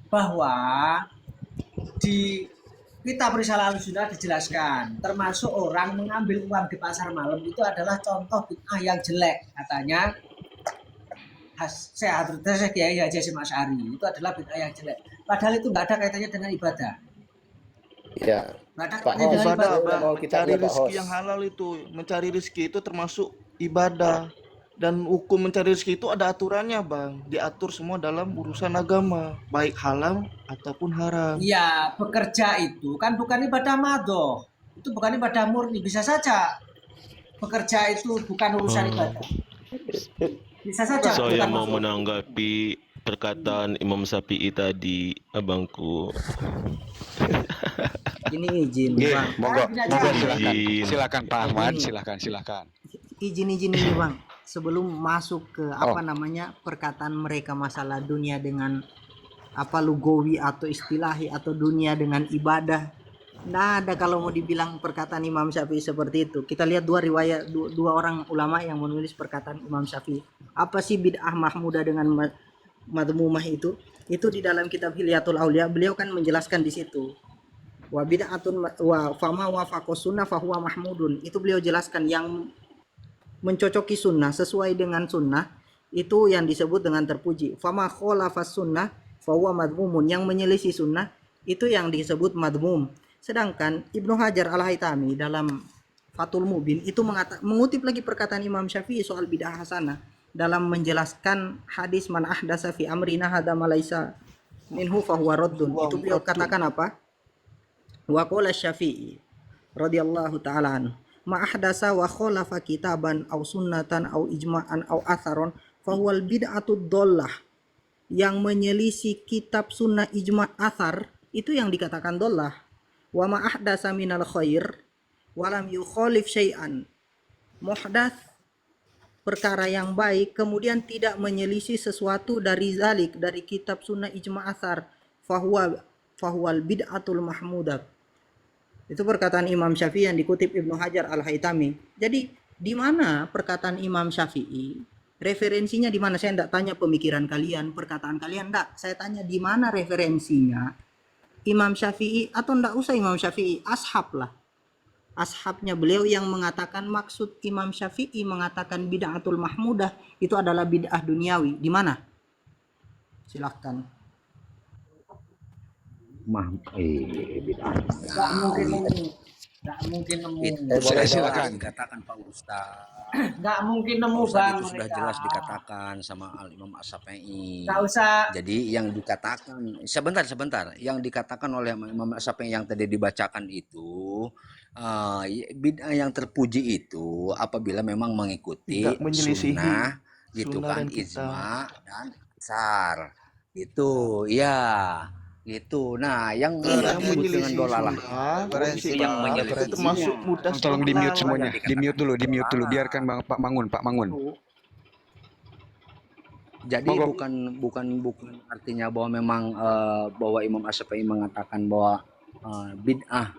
bahwa di kitab Risalah Ahlussunnah dijelaskan termasuk orang mengambil uang di pasar malam itu adalah contoh bid'ah yang jelek, katanya Syekh Kiai Haji Hasyim Asy'ari, itu adalah bid'ah yang jelek. Padahal itu nggak ada kaitannya dengan ibadah. Ya. Nggak ada Pak kaitannya Hos, dengan Ibadah, ibadah. Bang. kitabnya, Cari Pak rezeki Hos. yang halal itu, mencari rezeki itu termasuk ibadah. Dan hukum mencari rezeki itu ada aturannya, Bang. Diatur semua dalam urusan agama, baik halal ataupun haram. Iya, bekerja itu kan bukan ibadah madhoh. Itu bukan ibadah murni. Bisa saja bekerja itu bukan urusan ibadah. Bisa saja Saya bukan mau maksud. menanggapi perkataan Imam Syafi'i tadi, abangku. Ini izin, Nggih, Bang. monggo. Bisa Monggo aja. silakan. Izin. Silakan Pak Ahmad, Ini silakan. izin ini Bang. Sebelum masuk ke Oh, apa namanya perkataan mereka masalah dunia dengan apa lugawi atau istilahi atau dunia dengan ibadah. Nggak ada kalau mau dibilang perkataan Imam Syafi'i seperti itu. Kita lihat dua riwayat dua orang ulama yang menulis perkataan Imam Syafi'i. Apa sih bid'ah mahmudah dengan madmumah itu? Itu di dalam kitab Hilyatul Aulia beliau kan menjelaskan di situ. Wa bid'atun wa fama wa sunnah fahuwa mahmudun. Itu beliau jelaskan yang mencocoki sunnah sesuai dengan sunnah itu yang disebut dengan terpuji. Fama khalafas sunnah fahuwa madmumun. Yang menyelisih sunnah itu yang disebut madmum. Sedangkan Ibnu Hajar Al-Haytami dalam Fathul Mubin itu mengutip lagi perkataan Imam Syafi'i soal bid'ah hasanah dalam menjelaskan hadis man ahdasa fi amrina hadza ma laisa minhu fahuwa raddun. Itu beliau katakan apa? Wa qala Syafi'i radhiyallahu ta'ala anhu ma ahdasa wa khalafa kitaban aw sunnatan aw ijma'an aw atharon fahuwal bid'atud dhallah. Yang menyelisih kitab sunnah ijma' athar itu yang dikatakan dhallah. Wa ma ahdasa minal khair wa lam yukhalif syai'an. Muhdats perkara yang baik kemudian tidak menyelisih sesuatu dari zalik dari kitab sunnah ijma' athar fahuwal bid'atul mahmudah. Itu perkataan Imam Syafi'i yang dikutip Ibnu Hajar Al-Haytami. Jadi di mana perkataan Imam Syafi'i? Referensinya di mana? Saya tidak tanya pemikiran kalian, perkataan kalian enggak. Saya tanya di mana referensinya Imam Syafi'i atau enggak usah Imam Syafi'i, ashab lah. Ashabnya beliau yang mengatakan maksud Imam Syafi'i mengatakan bid'atul mahmudah itu adalah bid'ah duniawi. Di mana? Silahkan. Bid'ah. Nggak mungkin nemu. Nggak mungkin nemu. Itu silakan. dikatakan Pak Ustaz. Nggak mungkin nemu Pak Ustaz Bang itu sudah mereka. jelas dikatakan sama Al Imam As-Syafi'i. Nggak usah. Jadi yang dikatakan sebentar, yang dikatakan oleh Imam As-Syafi'i yang tadi dibacakan itu bid'ah yang terpuji itu apabila memang mengikuti Tidak menyelisihi sunnah gitu sunnah kan, dan kitab. ijma dan sar. Itu ya. Gitu. Nah, yang Yang disebut dengan menyelisih dolalah sunnah, Referensi, itu itu yang Pak. menyelisih itu termasuk mudah tolong di-mute semuanya. Yang Di-mute dulu. Biarkan Bang Pak Mangun. Jadi Monggo. bukan artinya bahwa memang bahwa Imam Asy-Syafi'i mengatakan bahwa bid'ah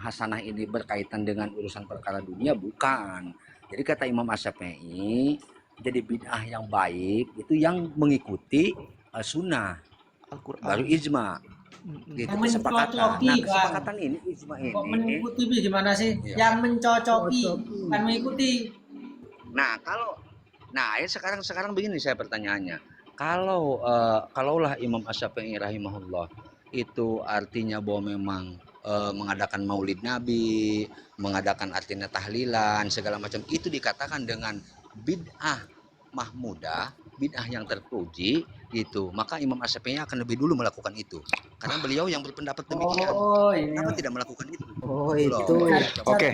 hasanah ini berkaitan dengan urusan perkara dunia, bukan. Jadi kata Imam Asy-Syafi'i, jadi bid'ah yang baik itu yang mengikuti sunnah, Al-Quran. baru ijma. Gitu, Yang kesepakatan. mencocoki, Nah, Bang. kesepakatan ini ijma Kok ini. mengikuti Bi? Gimana sih? Iya. Yang mencocoki, bukan mengikuti. Nah, sekarang begini saya pertanyaannya. Kalaulah Imam Asy-Syafi'i rahimahullah itu artinya bahwa memang mengadakan Maulid Nabi, mengadakan artinya tahlilan, segala macam itu dikatakan dengan bid'ah mahmudah, bid'ah yang terpuji gitu. Maka Imam Asy-Syafi'i akan lebih dulu melakukan itu. Karena beliau yang berpendapat demikian. Oh iya. Kenapa tidak melakukan itu? Oh, Gitu itu. loh. Oke.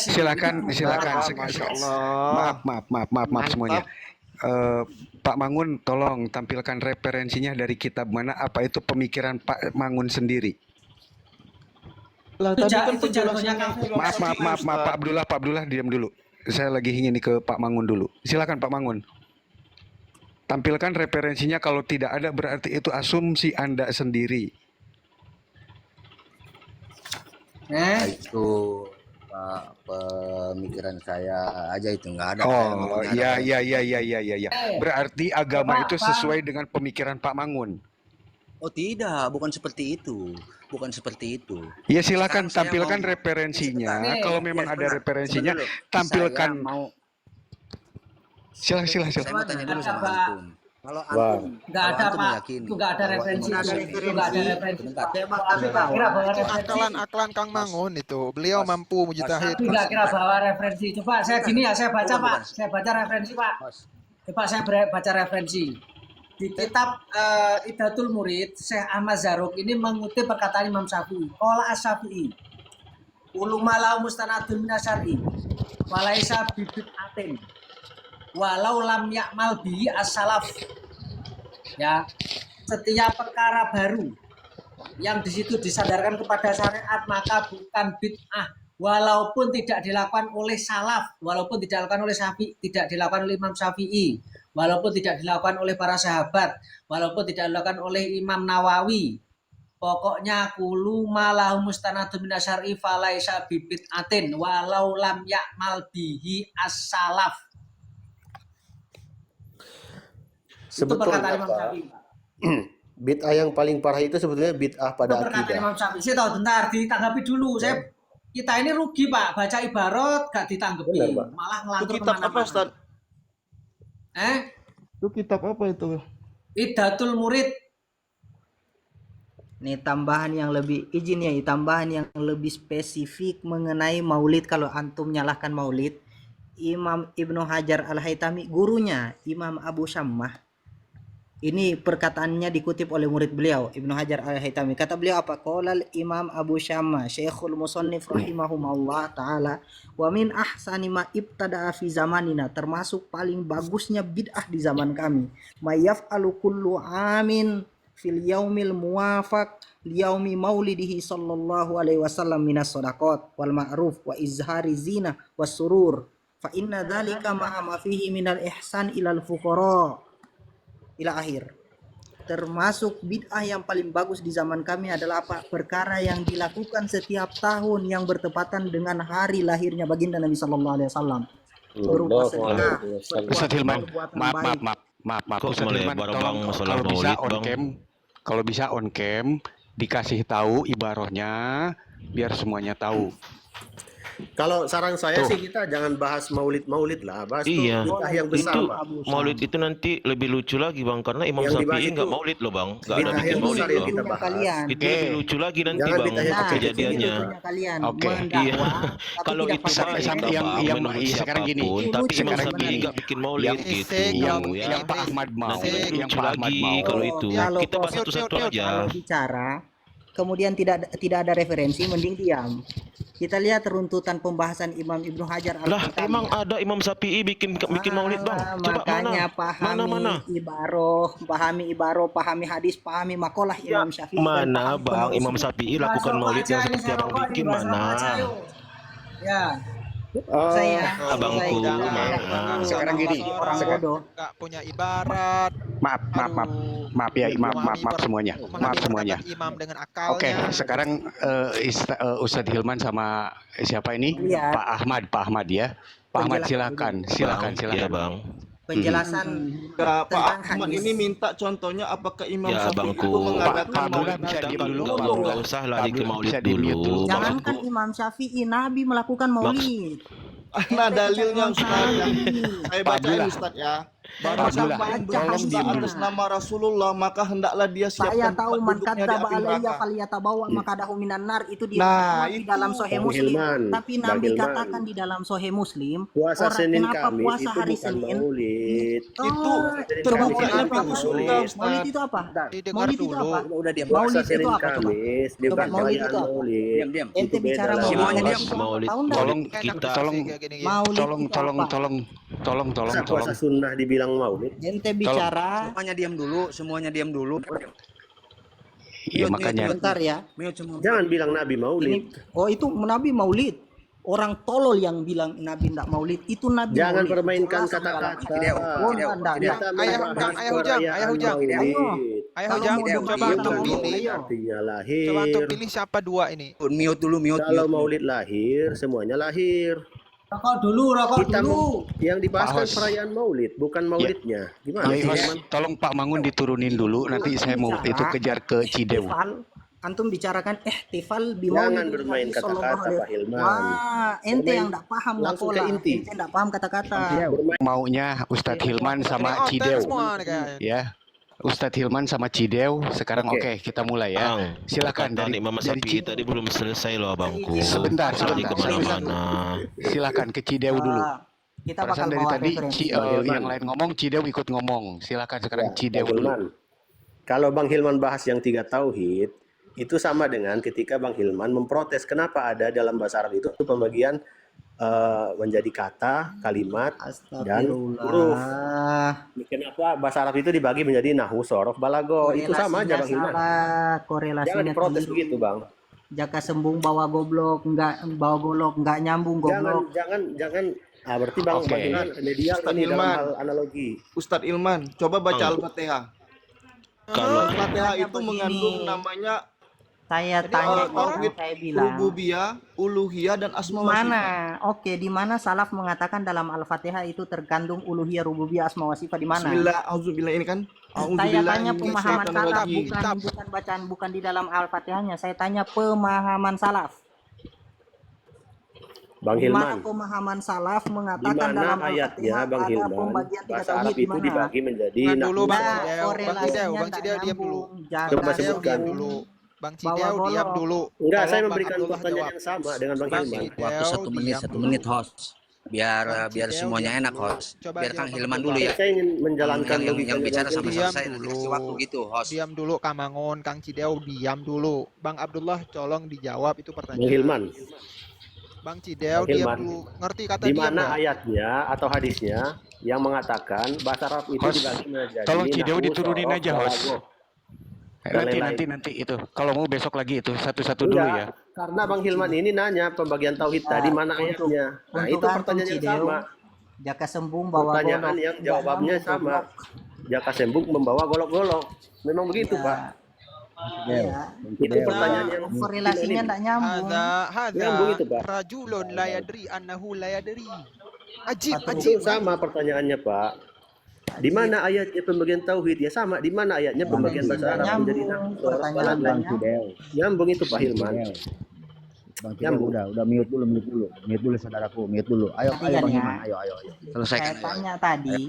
Silakan. Masya Allah. Maaf semuanya. Pak Mangun, tolong tampilkan referensinya dari kitab mana, apa itu pemikiran Pak Mangun sendiri. Lah tadi kan Itu jargonnya penjelasannya kafir. Maaf Pak Abdullah diam dulu. Saya lagi ingin ke Pak Mangun dulu. Silakan Pak Mangun. Tampilkan referensinya, kalau tidak ada berarti itu asumsi Anda sendiri. Itu pemikiran saya aja, itu nggak ada. Oh, iya. Berarti agama itu sesuai dengan pemikiran Pak Mangun. Oh tidak, bukan seperti itu. Ya silakan Sekarang saya tampilkan mau- referensinya. Sebentar. Kalau memang Ya, ada sebentar. referensinya, Sebentar dulu. tampilkan. Saya Silakan. mau tanya dulu sama Pak. antum. Kalau Wah. antum, Nggak ada antum Pak. meyakini Itu nggak ada bahwa referensi. Imam Ada Syafi'i- Itu nggak ada referensi. Sebentar. Tapi nggak kira bahwa Itu referensi. akalan Kang Mangun itu. Beliau mampu mujtahid. Tapi nggak kira bahwa referensi. Coba saya gini ya, saya baca Bukan. Pak. Saya baca referensi Pak. Mas, Coba saya baca referensi. Di kitab Idatul Murid, Syekh Ahmad Zarruq ini mengutip perkataan Imam Syafi'i. Qala Asy-Syafi'i. ulumala mustanadun minasyari walaisa bid'atin walau lam yakmal bihi as-salaf. Ya, setiap perkara baru yang di situ disadarkan kepada syariat maka bukan bid'ah, walaupun tidak dilakukan oleh salaf, walaupun tidak dilakukan oleh Syafi'i, tidak dilakukan oleh Imam Syafi'i, walaupun tidak dilakukan oleh para sahabat, walaupun tidak dilakukan oleh Imam Nawawi. Pokoknya kulu malahu mustanadun minasyari falaisa bid'atin walau lam yakmal bihi as-salaf. Itu perkataan Imam Syafi'i. Bid'ah yang paling parah itu sebetulnya bid'ah pada Itu perkataan akidah. Imam Syafi'i. Saya tahu, bentar ditanggapi dulu. Kita ini rugi Pak, baca ibarat gak ditanggapi, Benar, Pak. malah Itu ngelantur kitab apa, kemana-mana. Ustaz? Itu kitab apa itu? Idatul Murid. Nih tambahan yang lebih izin ya, tambahan yang lebih spesifik mengenai maulid. Kalau antum nyalahkan maulid, Imam Ibnu Hajar Al-Haytami, gurunya Imam Abu Syammah, ini perkataannya dikutip oleh murid beliau Ibnu Hajar Al-Haytami. Kata beliau apa? Qolal Imam Abu Syammah Syekhul Musannif rahimahumullah taala, wa min ahsani ma ibtada'a fi zamanina, termasuk paling bagusnya bid'ah di zaman kami, mayaf'alu kullu amin fil yaumil muwafaq liyaumi maulidihi sallallahu alaihi wasallam minas sadaqat wal ma'ruf wa izhari zina was surur, fa inna dzalika ma'a ma fihi minal ihsan ilal fuqara ila akhir. Termasuk bid'ah yang paling bagus di zaman kami adalah apa? Perkara yang dilakukan setiap tahun yang bertepatan dengan hari lahirnya baginda Nabi sallallahu alaihi wasallam, berupa sedekah, Ustaz Hilman, perbuatan maaf, baik. maaf, Kok Ustaz Hilman, melebar tolong bang masalah kalau bisa maulid on bang? cam, kalau bisa on cam, dikasih tahu ibarohnya, biar semuanya tahu. Kalau saran saya Tuh. sih kita jangan bahas maulid-maulid lah, bahas tuh Iya, bid'ah yang besar, itu Pak. maulid itu nanti lebih lucu lagi bang, karena Imam Yang dibahas Syafi'i itu nggak maulid loh bang, nggak ada bid'ah bikin yang maulid besar yang loh. kita Itunya bahas. kalian. Itu Oke. lebih lucu lagi nanti Jangan bang bid'ah yang Nah, kecil-kecil. kejadiannya. itunya kalian Oke. mendakwah Iya, tapi kalau tidak itu pakai mah Sam- kita dalil. yang- bang yang- menulis sekarang gini. siapapun, Itu tapi lucu Imam sekarang Syafi'i gini. nggak bikin maulid Yang- gitu yang ya. Pak Ahmad mau, Nanti lebih yang lucu Pak Ahmad lagi mau. kalau itu. Kalau Kita bahas kau- satu-satu aja. Kalau bicara kemudian tidak ada referensi, mending diam. Kita lihat runtutan pembahasan Imam Ibnu Hajar Lah Al-Haytami. emang ada Imam Syafi'i bikin maulid bang? Alah, Coba makanya mana? pahami ibaroh, pahami hadis, pahami makalah Ya, Imam Syafi'i dan mana pahami bang Imam penerusnya. Syafi'i lakukan maulid yang seperti abang bikin mana? Ya, Saya Abangku, saya mana? Sekarang gini, orang sekarang- bodoh. Nggak punya ibarat. Maaf ya, maaf semuanya, maaf semuanya. Imam dengan akalnya. Oke, sekarang Ustadz Hilman sama siapa ini? Iya. Pak Ahmad ya. Pak Ahmad silakan. Iya bang. Penjelasan Ya, tentang Pak Ahmad hadis. ini minta contohnya apakah Imam Ya, Syafi'i abangku. itu mengadakan Pak Abdullah maulid? bisa Kita diem kan dulu, bang, Pak nggak usah lari ke Abdullah maulid bisa diem dulu. dulu. Jangankan Maksudku, Imam Syafi'i, Nabi melakukan maulid. Nah, dalilnya Imam Ustaz. Syafi'i. Saya Pak bacain Abdullah. Ustaz ya. Saya Barang Abdullah, siapa yang baca berdusta diem dulu. atas nama Rasulullah, maka hendaklah dia Saya siapkan tahu tempat man duduknya di kadzdzaba api alayya neraka. falyatabawa maqadahu minan nar, itu di Nah, di itu. dalam Sahih Bang Muslim. Hilman, Tapi Bang Nabi Hilman. katakan di dalam Sahih Muslim, Puasa orang Senin kenapa Kamis puasa itu hari bukan Senin? maulid. Itu Senin terbukanya Kamis di itu surga, maulid. Ustaz. Maulid itu apa? Didengar Maulid itu dulu. apa? Udah diam. Puasa Maulid itu Senin apa? Coba. Kamis di Coba bukan maulid itu perayaan apa? maulid. Diam. Ente Itu beda bicara lagi. maulid Semuanya itu diam. apa? Maulid. Tahu nggak? Tolong Enak kita diskusi tolong kayak gini. Maulid tolong itu apa? Masa puasa sunnah dibilang maulid? Ente bicara Semuanya diam dulu. Iya Mute, makanya bentar ya. Mute semua. Jangan bilang Nabi Ini maulid. itu Nabi maulid. Orang tolol yang bilang Nabi tidak maulid, itu Nabi Jangan maulid. permainkan Jelas di dalam kata-kata. Tidak, Oh, tidak, enggak, tidak. Kita Ayah membahas Hujang, Ayah Hujang, perayaan Ayah Hujang. maulid. Ayo Kalau Hujang, mau Tidak, coba tidak, antum tidak. pilih. ayo. Artinya Coba lahir. antum pilih siapa dua ini. Mute dulu, mute. Kalau mute. maulid lahir, semuanya lahir. rokok dulu. Kita yang dibahas Pak kan Hos. perayaan maulid, bukan maulidnya. Gimana Ya, sih, Mas, Hilman? tolong Pak Mangun diturunin dulu. Nanti saya mau itu kejar ke Cidew. Ihtifal, antum bicarakan ihtifal bi Jangan maulidin bermain Nabi kata-kata, sallallahu alaihi Pak Hilman. Wah, ente Bermain yang enggak paham langsung ke ngakola. inti. Ente enggak paham kata-kata. Maunya Ustadz Hilman Ini sama konten Cidew. semua nih kayaknya. Ya. Ustadz Hilman sama Cidew. Sekarang Oke. oke, kita mulai ya. Bang, Silakan perkataan dari Imam Syafi'i tadi belum selesai loh abangku. Sebentar, Lari sebentar. kemana-mana. Silakan ke Cidew dulu. Ah, kita bakal Perasaan dari bawa tadi referensi. yang lain ngomong, Cidew ikut ngomong. Silakan sekarang Cidew Bang dulu. Hilman. Kalau Bang Hilman bahas yang 3 tauhid, Itu sama dengan ketika Bang Hilman memprotes kenapa ada dalam bahasa Arab itu pembagian menjadi kata, kalimat, dan huruf. Astagfirullah. Kenapa bahasa Arab itu dibagi menjadi nahwu, sorof, balago? Itu sama aja Korelasinya Bang Hilman. salah, Jangan korelasinya diprotes keliru. begitu Bang. Jaka sembung bawa golok, nggak nyambung goblok. Jangan. Berarti Bang Oke. Hilman medial Ustadz ini dalam Hilman. hal analogi. Ustadz Ilman, coba baca Bang. Al-Fatihah. Kalau Al-Fatihah Tanya itu begini. mengandung namanya Saya Jadi tanya orang- itu, saya bilang. rububiyah, uluhiyah, dan asma wa Mana? sifat. Oke, di mana salaf mengatakan dalam Al-Fatihah itu terkandung uluhiyah, rububiyah, asma wa sifat di mana? Bismillah, auzubillah ini kan. Saya Auzubillah tanya ini pemahaman syaitanir salaf, rajim. bukan bacaan, bukan di dalam Al-Fatihahnya. Saya tanya pemahaman salaf. Bang Di mana Hilman, pemahaman salaf di mengatakan mana dalam ayatnya Al-Fatihah Bang ada Hilman pembagian tiga bahasa tauhid Arab di itu mana? dibagi menjadi Jangan dulu, Bang nahwu, Cideu. Bang Korelasinya Cideu nggak diam dulu. nyambung. Coba Jangan Bang Cideu sebutkan. diam dulu. Bang Bawa Cideu diam golok. dulu. Enggak, saya Tolong Bang memberikan Abdullah pertanyaan jawab. yang sama dengan Bang Bang Hilman. Waktu Cideu satu menit, diam satu dulu. menit host. Biar Bang biar Cideu semuanya diam enak dulu. host. Coba Biar jawab Kang Bang Hilman Abdullah. dulu ya. Saya ingin menjalankan Yang logikanya bicara Bang sampai Hilman. selesai Diam nanti dulu. kasih waktu gitu host. Diam dulu Kamangun, Kang Cideu diam dulu. Bang Abdullah tolong dijawab itu Bang pertanyaan. Hilman, Bang Cideu Bang diam Hilman, dulu. Ngerti kata di diam mana nggak? ayatnya atau hadisnya yang mengatakan bahasa Arab itu Host, dibagi menjadi tolong Cideu nahwu, diturunin sorof, aja, host. balago, dan lain-lain. Nanti itu. Kalau mau besok lagi itu satu-satu dulu ya. Enggak, karena Bang Hilman ini nanya pembagian tauhid tadi mana Untuk ayatnya. Nah, itu antum pertanyaan yang Cideu, sama. jaka sembung bawa Pertanyaan golok. yang Nggak jawabannya nyambung, sama. goblok. Jaka sembung membawa golok-golok. Memang begitu, Ya, Pak. ya. Itu pertanyaan yang Korelasinya nggak nyambung. Nyambung itu, Pak. Rajulun la yadri annahu la yadri. Ajib, Atau- ajib. Itu sama pertanyaannya, Pak. Di mana ayatnya pembagian tauhid? Ya sama. Di mana ayatnya pembagian bahasa Arab menjadi nyambung. nahwu, sorof, Pertanyaan balago? nggak nyambung. Nyambung itu Pak Hilman. Bang Cideu, Nyambung. udah mute dulu saudaraku, mute dulu. Ayo Tadi kan Bang ya. Hilman, ayo. Selesaikan. Saya tanya tadi,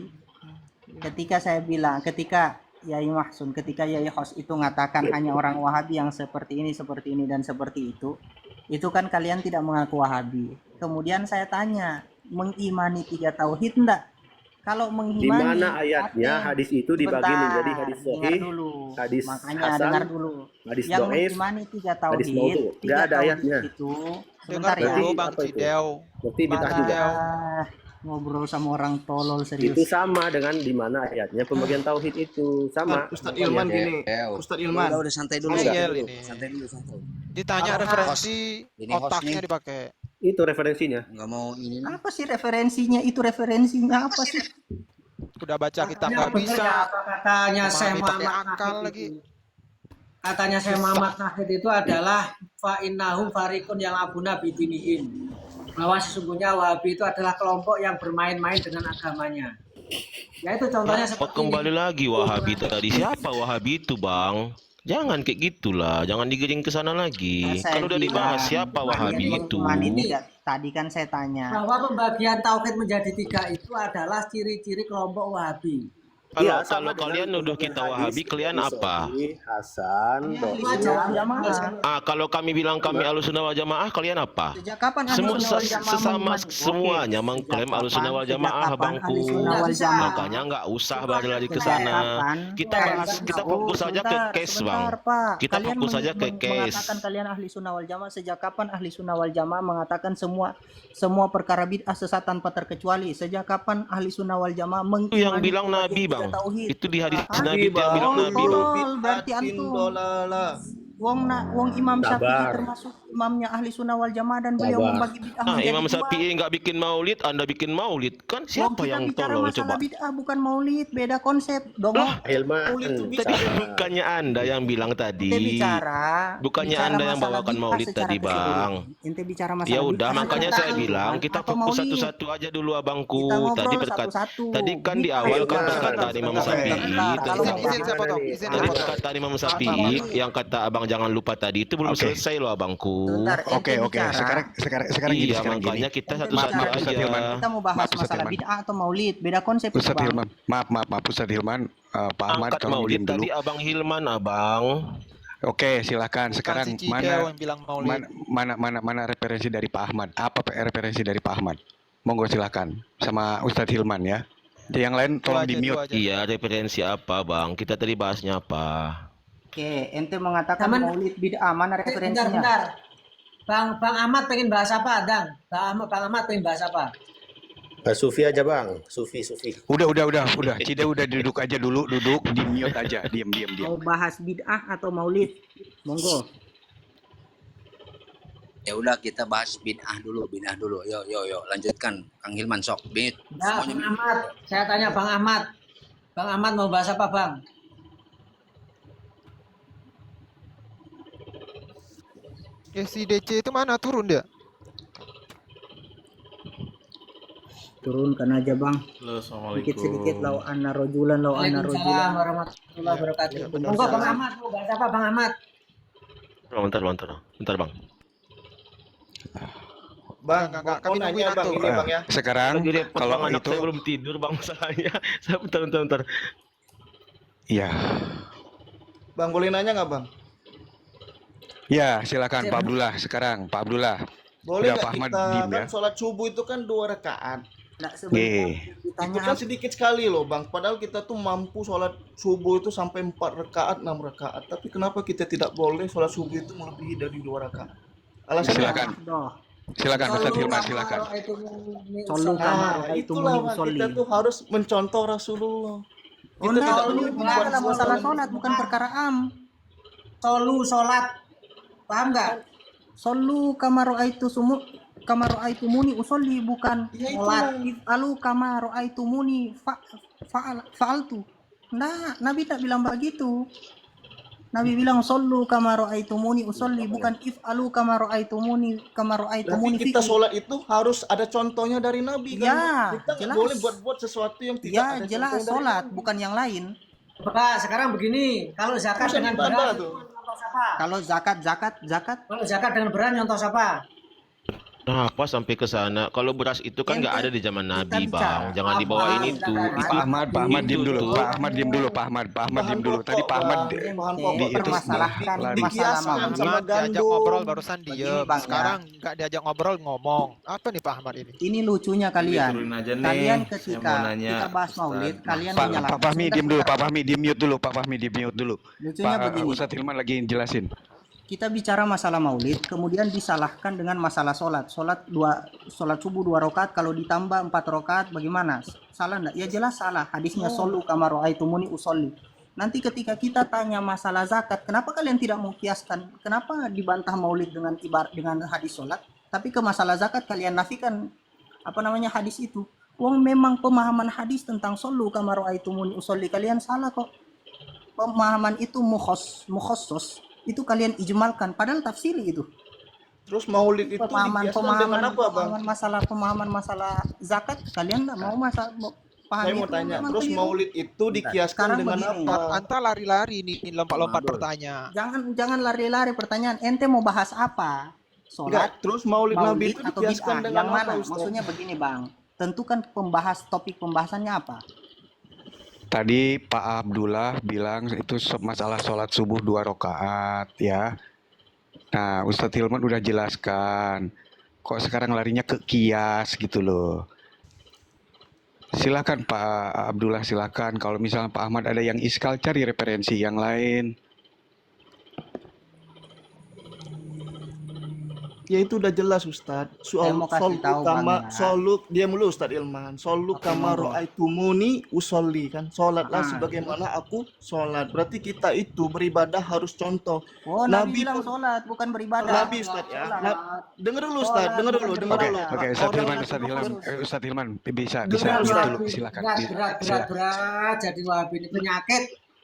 ketika saya bilang, ketika Yai Mahsun, ketika Yai Hos itu mengatakan hanya orang Wahabi yang seperti ini, dan seperti itu kan kalian tidak mengaku Wahabi. Kemudian saya tanya, mengimani tiga tauhid enggak? Kalau Di mengimani, mana ayatnya oke. hadis itu dibagi Sebentar, menjadi hadis dengar sahih, dulu. hadis Makanya hasan, dengar dulu. hadis Yang dhaif, mengimani tiga hadis tauhid, maudhu. Nggak ada ayatnya. itu Dengar sebentar ya. dulu Berarti Bang apa itu? Cideu. Berarti bid'ah Bang juga. Cideu. Ngobrol sama orang tolol serius. Itu sama dengan di mana ayatnya pembagian tauhid itu sama. Ustadz Ilman gini. Ustadz Ilman. Udah santai dulu Enggak. ya. Ngeyel ini. Santai dulu, santai. Ditanya Apa? referensi Ini host otaknya nih. dipakai. Itu referensinya. Nggak mau ini nih. Apa sih referensinya? Itu referensinya apa sih? Udah baca kitab Ya, nggak bener bisa. ya, apa katanya saya Memahami pakai Muhammad akal Nahid lagi. itu. Katanya saya Muhammad Nahid itu adalah fa innahum farikun yang abuna bidinihim. Bahwa sesungguhnya Wahabi itu adalah kelompok yang bermain-main dengan agamanya. Ya itu contohnya Oh, seperti kembali ini. lagi Wahabi tadi. Siapa Wahabi itu, Bang? Jangan kayak gitulah, jangan digiring ke sana lagi. Saya Kalau udah bilang, dibahas siapa Wahabi kalian itu? mengimani tiga. Tadi kan saya tanya. Bahwa pembagian tauhid menjadi tiga itu adalah ciri-ciri kelompok Wahabi. Iya, Kalau sama dengan kalian nuduh pembagian kita hadis, Wahabi, kalian hadis apa? sahih, Hasan, Ahli dhaif. sunnah wal jamaah. Kalau kami bilang kami Ahlussunnah wal Jamaah, kalian apa? Sejak kapan ahli Semua sunnah wal jamaah sesama mengimani? semuanya Oke, mengklaim sejak Ahlussunnah wal kapan- Jamaah, sejak kapan bangku. ahli sunnah wal jamaah? Makanya nggak usah balik lagi ke Sejak sana. kapan? Kita bahas, kita fokus saja ke case, Bang. Sebentar, Pak. Kita Kalian fokus saja ke case. mengatakan kalian ahli sunnah wal jamaah. Sejak kapan ahli sunnah wal jamaah mengatakan semua perkara bid'ah sesat tanpa terkecuali? Sejak kapan ahli sunnah wal jamaah Itu yang mengimani bilang pembagian Nabi, tiga Bang. tauhid? Itu di hadis Ah, Nabi dia bilang Nabi, Bang. tolol, berarti Bid'atin antum. dolalah. Wong Imam Syafi'i Sabar. termasuk imamnya ahli sunnah wal jamaah dan beliau Sabar. membagi bid'ah Ah, menjadi Imam dua. Syafi'i nggak bikin maulid, Anda bikin maulid. Kan siapa Kita yang bicara tolol masalah coba? bid'ah bukan maulid, beda konsep dong. Lah, Hilman, Tadi sabar. bukannya Anda yang bilang tadi. Ente bicara Bukannya bicara Anda yang masalah bawakan bid'ah maulid secara tadi, Bang. keseluruhan. Ente bicara masalah Ya udah, bid'ah makanya secara saya bilang keseluruhan kita atau fokus maulid? satu-satu aja dulu, abangku. Kita ngobrol Tadi berkata, satu-satu. tadi kan di Bid'ah awal itu kan Hilman, perkataan Imam sebentar. Syafi'i. Sebentar, Tadi kalau Izin, mau izin saya bahas- potong, izin tadi saya potong. perkataan Imam Maaf, Syafi'i maaf. yang kata abang jangan lupa tadi itu belum Oke. selesai loh, abangku. Sebentar, ente Oke. bicara. Sekarang gini, Iya, sekarang gini. makanya kita Ente satu-satu bicara. Ustadz aja. Hilman. Kita mau bahas Maaf, Ustadz masalah Hilman. bid'ah atau maulid, beda konsep itu, Ustadz Bang. Hilman, maaf Ustadz Hilman, Pak Ahmad Angkat tolong maulid diem dulu. tadi abang Hilman, abang. Oke, silakan. Sekarang Si Cideu yang bilang maulid. mana referensi dari Pak Ahmad? Apa referensi dari Pak Ahmad? Monggo silakan sama Ustadz Hilman ya. Yang lain tolong Itu di aja, itu mute. aja. Iya, referensi apa, bang? Kita tadi bahasnya apa? Oke, ente mengatakan Zaman maulid bid'ah, mana referensinya? bentar. Bang Ahmad pengen bahas apa, Dang? Bang Ahmad pengen bahas apa? Sufi aja bang, Sufi. Udah. Cide udah duduk aja dulu, duduk di mute aja, diam. Mau bahas bid'ah atau maulid? Monggo. Ya udah kita bahas bid'ah dulu. Yo lanjutkan Kang Hilman sok. Mute. Nah, Semuanya Bang mute. Ahmad, saya tanya Bang Ahmad. Bang Ahmad mau bahas apa, Bang? Ya si DC itu mana turun dia? Turunkan aja bang. Halo, Sedikit-sedikit. assalamualaikum. Lau anna rojulan, lau anna rojulan. Waalaikumsalam warahmatullahi wabarakatuh. Monggo Bang Ahmad mau bahas apa, Bang Ahmad? Bentar bang. Bang, Enggak, mau kami nungguin nanya bang antum. ini bang ya. Sekarang Lagi repot kalau bang, anak itu, saya belum tidur bang masalahnya. Bentar. ya, Bang boleh nanya nggak bang? ya silakan Siap. Pak Abdullah sekarang, Pak Abdullah. Boleh Udah, nggak Pak Ahmad kita diem kan ya. sholat subuh itu kan 2 rakaat. Nggak sebentar. Nih, Itu Ditanya kan sedikit sekali loh bang. Padahal kita tuh mampu sholat subuh itu sampai 4 rakaat, 6 rakaat. Tapi kenapa kita tidak boleh sholat subuh itu melebihi dari 2 rakaat? Alasannya Silakan. Doh. silakan Ustaz Hilman, Solu silakan. kamar itu Solu Nah, kamar itu itulah bang, usolli. kita tuh harus mencontoh Rasulullah. Oh Kita enggak, tidak ini boleh masalah membuat masalah suatu- sholat, bukan perkara am. Solu sholat. Paham nggak? Solu kamaro aitu muni usolli, bukan Ya Sholat. itu. alu kamaro aitu muni fa'altu. Nah, Nabi tak bilang begitu. Nabi bilang solu kamaro aitu muni usolli, bukan alu kamaro aitu muni Tapi kita sholat itu harus ada contohnya dari Nabi kan? Ya, Kita nggak jelas. boleh buat sesuatu yang tidak Ya ada jelas contohnya dari sholat, Nabi. bukan yang lain. Pak, sekarang begini, kalau zakat Terus yang dengan ibadah beras tuh. nyontoh siapa? Kalau zakat Kalau zakat dengan beras nyontoh siapa? Kenapa sampai ke sana? Kalau beras itu kan nggak Ente- ada di zaman kita Nabi bicara. bang. Jangan dibawain Apa? itu. Silakan. Pak Ahmad diem dulu. Itu. Pak Ahmad diem dulu. Pak Ahmad diem dulu. Tadi Pak Ahmad Bang, bahan Ente pokok itu permasalahkan lari. masalah Dikiaskan maulid. sama Ahmad diajak gandum. ngobrol barusan Begini, diem. Bang, ya. Sekarang nggak diajak ngobrol ngomong. Apa nih Pak Ahmad ini? Ini lucunya kalian. Turunin aja nih. Kalian Saya ketika mau nanya, kita bahas Ustaz. maulid, kalian Pak menyalahkan. Fahmi diem dulu. Pak Fahmi di mute dulu. Pak Fahmi di mute dulu. Lucunya Pak begini. Ustadz Hilman lagi jelasin. Kita bicara masalah maulid, kemudian disalahkan dengan masalah sholat. Sholat subuh 2 rakaat, kalau ditambah 4 rakaat, bagaimana? Salah enggak? Ya jelas salah. Hadisnya solu kamaro aitumuni usolli. Nanti ketika kita tanya masalah zakat, kenapa kalian tidak mengkiaskan? Kenapa dibantah maulid dengan hadis sholat? Tapi ke masalah zakat kalian nafikan hadis itu. Wong memang pemahaman hadis tentang solu kamaro aitumuni usolli kalian salah kok. Pemahaman itu mukhossos. Itu kalian ijmalkan, padahal tafsiri itu. Terus maulid itu dikiaskan dengan apa bang? Pemahaman masalah zakat kalian nggak mau paham Saya itu mau tanya, memang terus keliru. maulid itu dikiaskan Sekarang dengan begini. apa? Anta lari-lari nih lompat-lompat bertanya. Jangan lari-lari pertanyaan. Ente mau bahas apa? Enggak, Sholat, terus maulid Nabi maulid itu atau dikiaskan bid'ah? dengan Yang apa mana? Ustaz? Maksudnya begini bang. Tentukan topik pembahasannya apa? Tadi Pak Abdullah bilang itu masalah sholat subuh 2 rakaat ya. Nah, Ustadz Hilman udah jelaskan. Kok sekarang larinya ke kias gitu loh. Silakan Pak Abdullah, silakan. Kalau misalnya Pak Ahmad ada yang iskal, cari referensi yang lain. Ya itu udah jelas Ustadz. Saya mau kasih tahu, Bang, ya. Dia mulu Ustadz Ilman. Solu Oke, kama monggo. ro'aitumuni usolli kan. Sholatlah Ah. sebagaimana aku sholat. Berarti kita itu beribadah harus contoh. Oh, Nabi Nabi bilang pun- sholat, bukan beribadah. Nabi Ustadz ya. Sholat. Dengar dulu Ustadz, dengar dulu, dengar Oke, dulu. oke, Ustadz Orang Hilman, yang Ustadz Hilman, bisa Dengar, mute Ustadz. dulu, silakan. Berat. Jadi wahabi ini penyakit.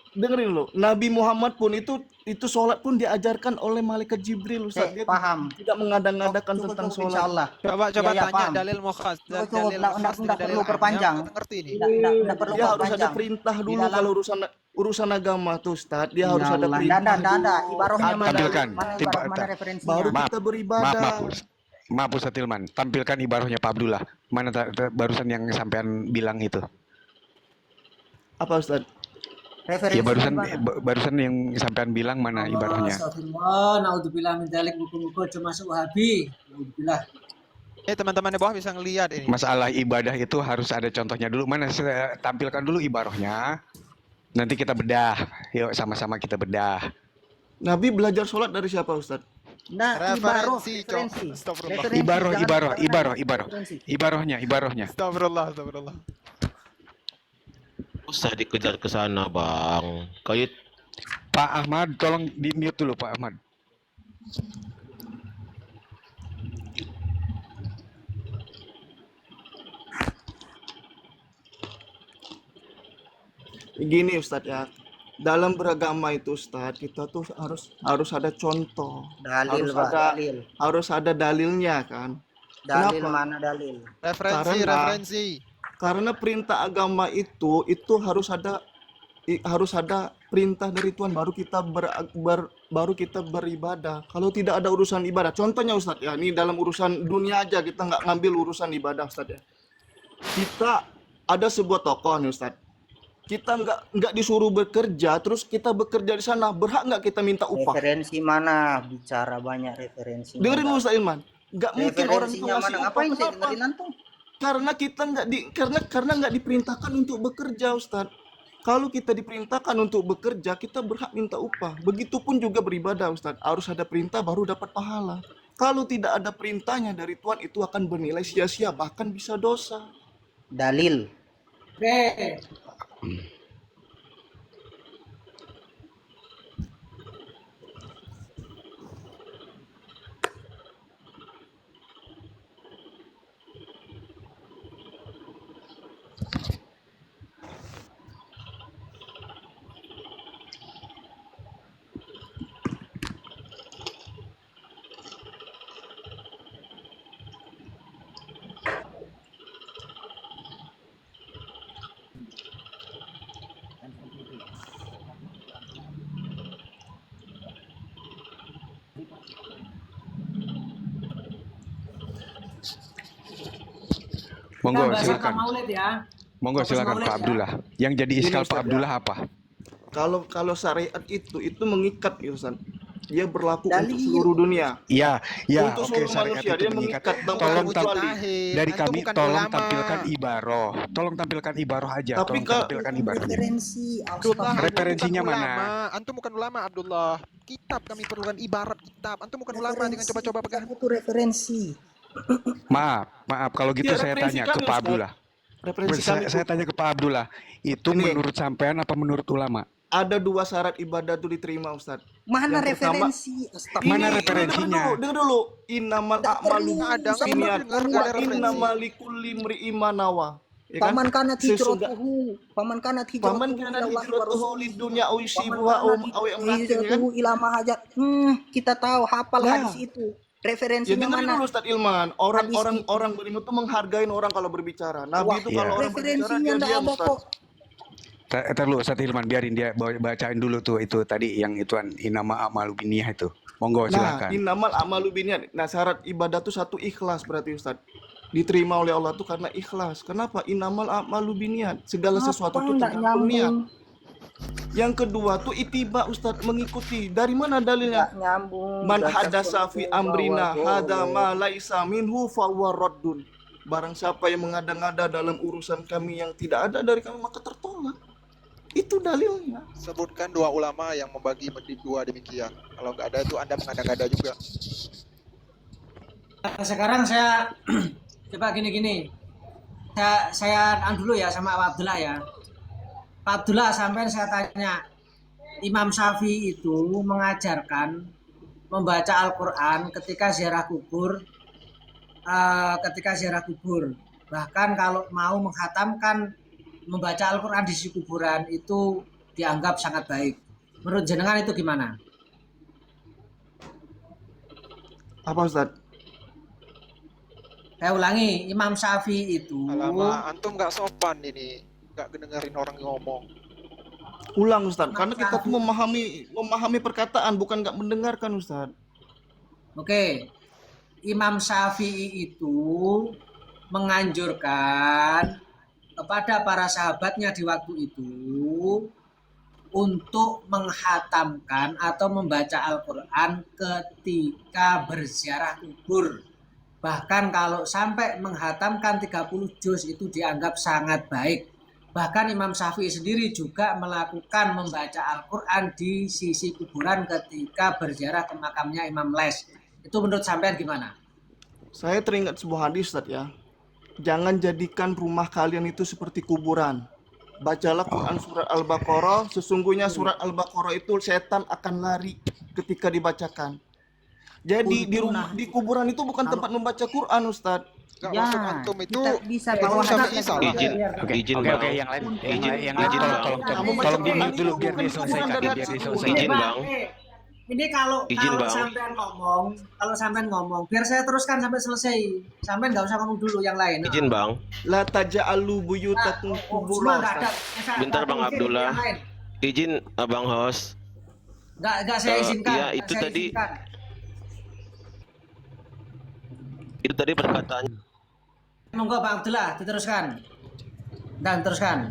Dengerin lo, Nabi Muhammad pun itu sholat pun diajarkan oleh malaikat Jibril Ustadz. Dia Paham. tidak mengada-ngadakan Cukup, tentang cukup, sholat. insyaallah. Coba Ya, ya, tanya paham. dalil mukhas, Cukup, dalil nggak khas dengan perlu dalil perpanjang. amnya, ngerti ini. Tidak perlu Dia harus ada perpanjang. perintah Di dulu dalam- kalau urusan agama tuh Ustadz. Dia harus ada Allah. perintah. Dada, dulu. ibarohnya mana? Tampilkan. Mana Tiba- ibaroh, mana referensinya? Baru Maaf, kita beribadah. Maaf Ustadz Hilman, tampilkan ibarahnya Pak Abdullah. Mana barusan yang sampean bilang itu? Apa Ustadz? Ya Referensinya barusan mana? barusan yang sampean bilang mana ibarahnya? Astagfirullah, naudzubillah min dzalik, muga-muga aja masuk wahabi. Naudzubillah. Teman-teman di bawah bisa ngelihat ini. Masalah ibadah itu harus ada contohnya dulu. Mana saya tampilkan dulu ibarahnya. Nanti kita bedah. Yuk sama-sama kita bedah. Nabi belajar sholat dari siapa Ustadz? Nah, ibaroh, Referensi, Cok. referensi. Astagfirullah. Referensi, Ibaroh, jangan ibaroh, sembarangan. ibaroh, ibaroh. Referensi. Ibarohnya. Astagfirullah. Usah dikejar ke sana, Bang. Kayak Pak Ahmad, tolong di mute dulu Pak Ahmad. Gini Ustadz ya, dalam beragama itu Ustadz, kita tuh harus ada contoh, Dalil, harus Pak, ada dalil. harus ada dalilnya kan. Dalil Kenapa? mana dalil? Referensi. Karena perintah agama itu harus ada perintah dari Tuhan baru kita baru kita beribadah. Kalau tidak ada urusan ibadah, contohnya Ustadz ya, ini dalam urusan dunia aja kita nggak ngambil urusan ibadah Ustadz ya. Kita ada sebuah tokoh nih Ustadz. Kita nggak disuruh bekerja, terus kita bekerja di sana, berhak nggak kita minta upah? Referensi mana? Bicara banyak referensi. Dengerin dulu Ustadz Ilman, nggak mungkin orang itu Referensinya ngasih mana? upah. Ngapain saya Kenapa? dengerin antum? Karena kita karena nggak diperintahkan untuk bekerja Ustadz. Kalau kita diperintahkan untuk bekerja, kita berhak minta upah. Begitupun juga beribadah Ustadz, harus ada perintah baru dapat pahala. Kalau tidak ada perintahnya dari Tuhan, itu akan bernilai sia-sia, bahkan bisa dosa. Dalil. Oke. Monggo Kita bahas silakan. tentang Maulid ya. Monggo Fokus silakan Maulid Pak ya. Abdullah. Yang jadi Gini, iskal Pak Ustadz, Abdullah apa? Kalau syariat itu mengikat ya Ustadz. Dia berlaku Dalil. untuk seluruh dunia. Iya, Untuk oke, seluruh syariat manusia, itu dia mengikat. mengikat tanpa Tolong kecuali. dari Antum kami bukan tolong ulama. tampilkan ibaroh. Tolong tampilkan ibaroh aja. Tapi Tolong Kak, tampilkan ibarohnya. Referensi. Abdullah, Astagfirullah. Referensinya antum bukan mana? ulama. Antum bukan ulama, Abdullah. Kitab kami perlukan ibarat kitab. Antum bukan ulama dengan coba-coba pegang. Itu referensi. Maaf kalau gitu Ya, saya referensi tanya ke kami, Pak Ustadz. Abdullah. Referensi kami Saya tanya ke Pak Abdullah, itu Ini. menurut sampean apa menurut ulama? ada 2 syarat ibadah itu diterima Ustadz. Mana Yang pertama- referensi? Mana Ini, referensinya? Dengar dulu. Innamal Nggak a'malu perlu. Ada, nggak binniyat perlu dengar, nggak wa ada referensi. innamal likulli imri'in ma nawa. Ya kan? Paman kanat Sesudah- hijratuhu. Paman kanat Paman hijratuhu kana ila Allahi wa hijratuhu rasulih. lid dunya aw Paman yusibuha aw kanat imratin ya kan? hijratuhu ila ma hajat. Kita tahu hafal Nah. hadis itu. Ya Referensinya dengerin mana? dulu Ustadz Ilman. Orang beriman itu menghargai orang kalau berbicara. Nabi Wah, itu iya. kalau orang berbicara referensinya dia enggak diam ada Ustadz. kok. Ntar dulu Ustadz Hilman, biarin dia bacain dulu tuh itu tadi yang ituan inama amalu binniyah itu. Monggo Nah, silakan. innamal a'malu binniyat. Nah, syarat ibadah itu satu ikhlas berarti Ustadz. Diterima oleh Allah tuh karena ikhlas. Kenapa? Innamal a'malu binniyat. Segala sesuatu itu enggak tergantung niat. nyambung? Yang kedua tuh itiba Ustadz, mengikuti. Dari mana dalilnya? Enggak nyambung. Man Baca hadasa fi amrina bahwa hada boleh. ma laisa minhu fahuwa raddun. Barang siapa yang mengada-ngada dalam urusan kami yang tidak ada dari kami maka tertolak. Itu dalilnya. Sebutkan 2 ulama yang membagi menjadi 2 demikian. Kalau nggak ada itu Anda mengada-ngada juga. Sekarang saya coba gini. Saya dulu ya sama Pak Abdullah ya. Pak Abdullah, sampai saya tanya, Imam Syafi'i itu mengajarkan membaca Al-Quran ketika ziarah kubur. Bahkan kalau mau menghatamkan membaca Al-Quran di sisi kuburan itu dianggap sangat baik. Menurut jenengan itu gimana? Apa Ustadz? Saya ulangi, Imam Syafi'i itu Alamak, antum nggak sopan ini. Nggak dengerin orang ngomong. Ulang Ustadz, karena kita tuh memahami perkataan bukan nggak mendengarkan Ustadz. Oke, Imam Syafi'i itu menganjurkan kepada para sahabatnya di waktu itu untuk menghatamkan atau membaca Al-Quran ketika berziarah kubur. Bahkan kalau sampai menghatamkan 30 juz itu dianggap sangat baik. Bahkan Imam Syafi'i sendiri juga melakukan membaca Al-Quran di sisi kuburan ketika berziarah ke makamnya Imam Les. Itu menurut sampean gimana? Saya teringat sebuah hadis, Ustaz ya. Jangan jadikan rumah kalian itu seperti kuburan. Bacalah Quran surat Al-Baqarah. Sesungguhnya surat Al-Baqarah itu setan akan lari ketika dibacakan. Jadi di kuburan itu bukan tempat membaca Quran, Ustaz. Enggak, Ya, maksud antum itu kita bisa Imam bawa Syafi'i hadis salah. lagi. Izin, Oke, izin oke, bang. oke, yang lain, Izin, yang izin lain bang. tolong di mute dulu biar dia Bukan selesaikan, kuburan biar dari dia hadis selesaikan. Izin bang. Ini kalau Izin, Bang. sampean ngomong, biar saya teruskan sampai selesai. Sampean nggak usah ngomong dulu yang lain. Izin bang. La taja'alu buyutakum Semua kubura, nggak ada. Ustaz. Bentar, Bang Izin, Abdullah. yang lain. Izin abang host. Nggak saya izinkan. Iya, nggak itu saya tadi. izinkan. Itu tadi perkataannya. Monggo Pak Abdullah diteruskan. Dan teruskan.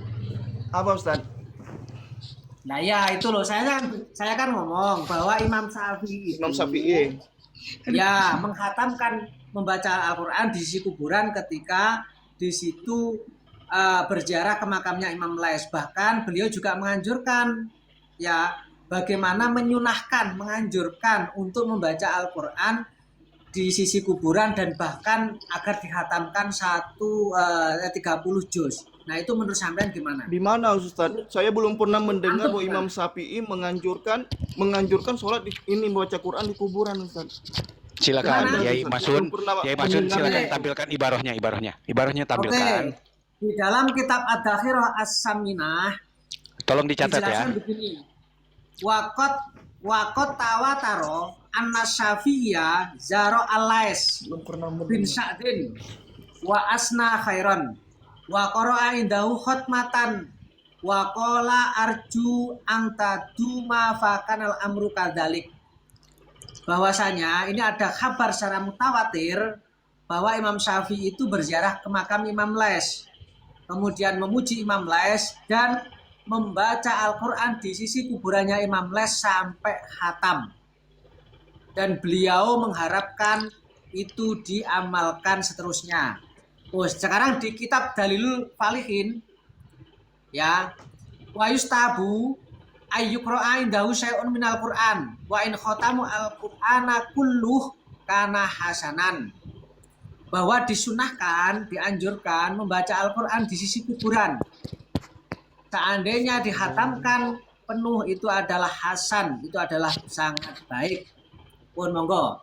Apa, Ustaz? Nah ya itu loh, saya kan ngomong bahwa Imam Syafi'i itu Imam Syafi'i. ya menghatamkan membaca Al-Quran di sisi kuburan ketika di situ berziarah ke makamnya Imam Les. Bahkan beliau juga menganjurkan ya bagaimana menganjurkan untuk membaca Al-Quran di sisi kuburan dan bahkan agar dihatamkan 30 juz. Nah itu menurut sampean gimana? Di mana, Ustaz? Saya belum pernah mendengar Antum bahwa Imam Syafi'i menganjurkan sholat ini membaca Quran di kuburan, Ustaz. Silakan, Gimana? Yai Masun, Belum pernah silakan mendengar. tampilkan ibarahnya Oke, tampilkan. di dalam kitab Ad-Dakhirah As-Saminah Tolong dicatat ya. dijelaskan begini. Wakot tawataro anna Syafi'iyya zaro al-Lais bin Sa'din wa asna khairan wa qara'a indahu khutmatan wa qala arju anta duma fakanal amru kadzalik. Bahwasanya ini ada kabar secara mutawatir bahwa Imam Syafi'i itu berziarah ke makam Imam Les, kemudian memuji Imam Les dan membaca Al-Quran di sisi kuburannya Imam Les sampai khatam. Dan beliau mengharapkan itu diamalkan seterusnya. Sekarang di kitab Dalilul Falihin ya, wa yustabu ayyuqra'a indahu syai'un minal Qur'an wa in khatamu al-Qur'ana kulluh kana hasanan. Bahwa disunahkan, dianjurkan membaca Al-Quran di sisi kuburan. Seandainya dihatamkan penuh itu adalah hasan, itu adalah sangat baik. Pun monggo.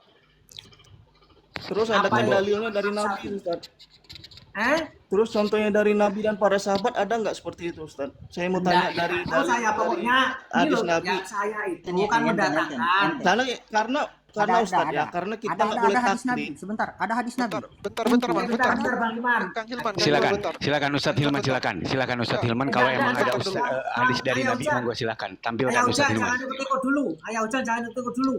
Terus ada Apa yang- dalilnya dari Nabi, Ustaz. Terus Contohnya dari Nabi dan para sahabat ada nggak seperti itu, Ustaz? Saya mau tanya dari saya pokoknya ini hadis loh, Nabi. yang saya itu Ini, kan ini, mendatangkan. Karena Ustaz ya, karena kita nggak boleh hadis Nabi. taklid. Sebentar, ada hadis Nabi. Bentar, Bang, bentar. Bang Iman. Kang Hilman, Silakan Ustadz Hilman, silakan Ustadz Hilman. Kalau Enggak, emang ada enggak, hadis dari Ayo, Nabi, Ustaz. monggo silakan tampilkan Ayah Ustadz Ujan Hilman. jangan ikut-ikut dulu. Ayah Ujan jangan ikut-ikut dulu.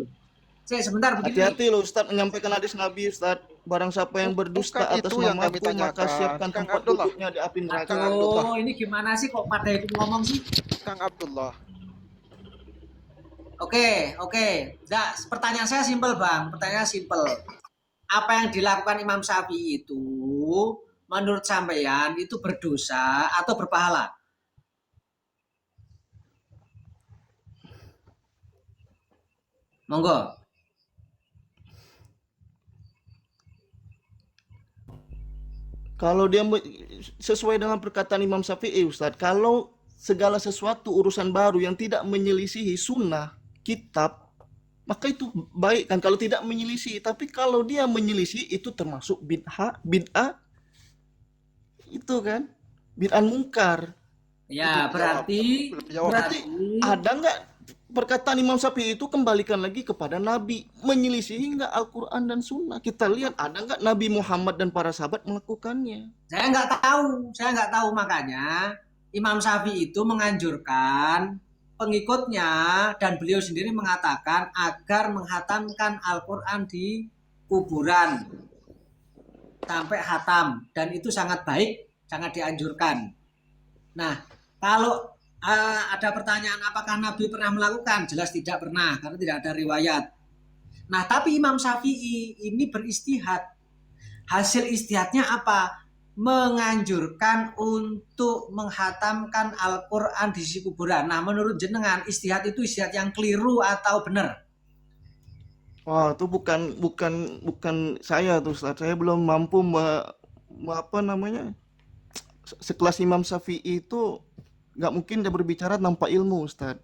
Saya sebentar begini. Hati-hati loh Ustaz menyampaikan hadis Nabi, Ustaz. Barang siapa yang berdusta Bukan atas itu yang namaku, kami tanyakan. maka siapkan Kang tempat Abdullah. duduknya di api neraka. Aduh, ini gimana sih kok pada ikut ngomong sih? Kang Abdullah. Oke. Nah, pertanyaan saya simpel, Bang. Pertanyaan simpel. Apa yang dilakukan Imam Syafi'i itu menurut sampeyan itu berdosa atau berpahala? Monggo. Kalau dia sesuai dengan perkataan Imam Syafi'i, Ustaz, kalau segala sesuatu urusan baru yang tidak menyelisihi sunnah, kitab, maka itu baik kan kalau tidak menyelisih. Tapi kalau dia menyelisih itu termasuk bid'ah itu kan, bid'ah mungkar. Ya, berarti Ada nggak perkataan Imam Syafi'i itu kembalikan lagi kepada Nabi, menyelisihi nggak Al-Quran dan Sunnah? Kita lihat ada nggak Nabi Muhammad dan para sahabat melakukannya? Saya nggak tahu makanya Imam Syafi'i itu menganjurkan pengikutnya dan beliau sendiri mengatakan agar menghatamkan Al-Quran di kuburan sampai hatam, dan itu sangat baik, sangat dianjurkan. Nah, kalau ada pertanyaan apakah Nabi pernah melakukan? Jelas tidak pernah, karena tidak ada riwayat. Nah, tapi Imam Syafi'i ini beristihad. Hasil istihadnya apa? menganjurkan untuk menghatamkan Al-Quran di sisi kuburan. Nah, menurut jenengan istihad itu istihad yang keliru atau benar? Wah, itu bukan saya tuh Ustaz. Saya belum mampu apa namanya? Sekelas Imam Syafi'i itu nggak mungkin dia berbicara tanpa ilmu, Ustaz.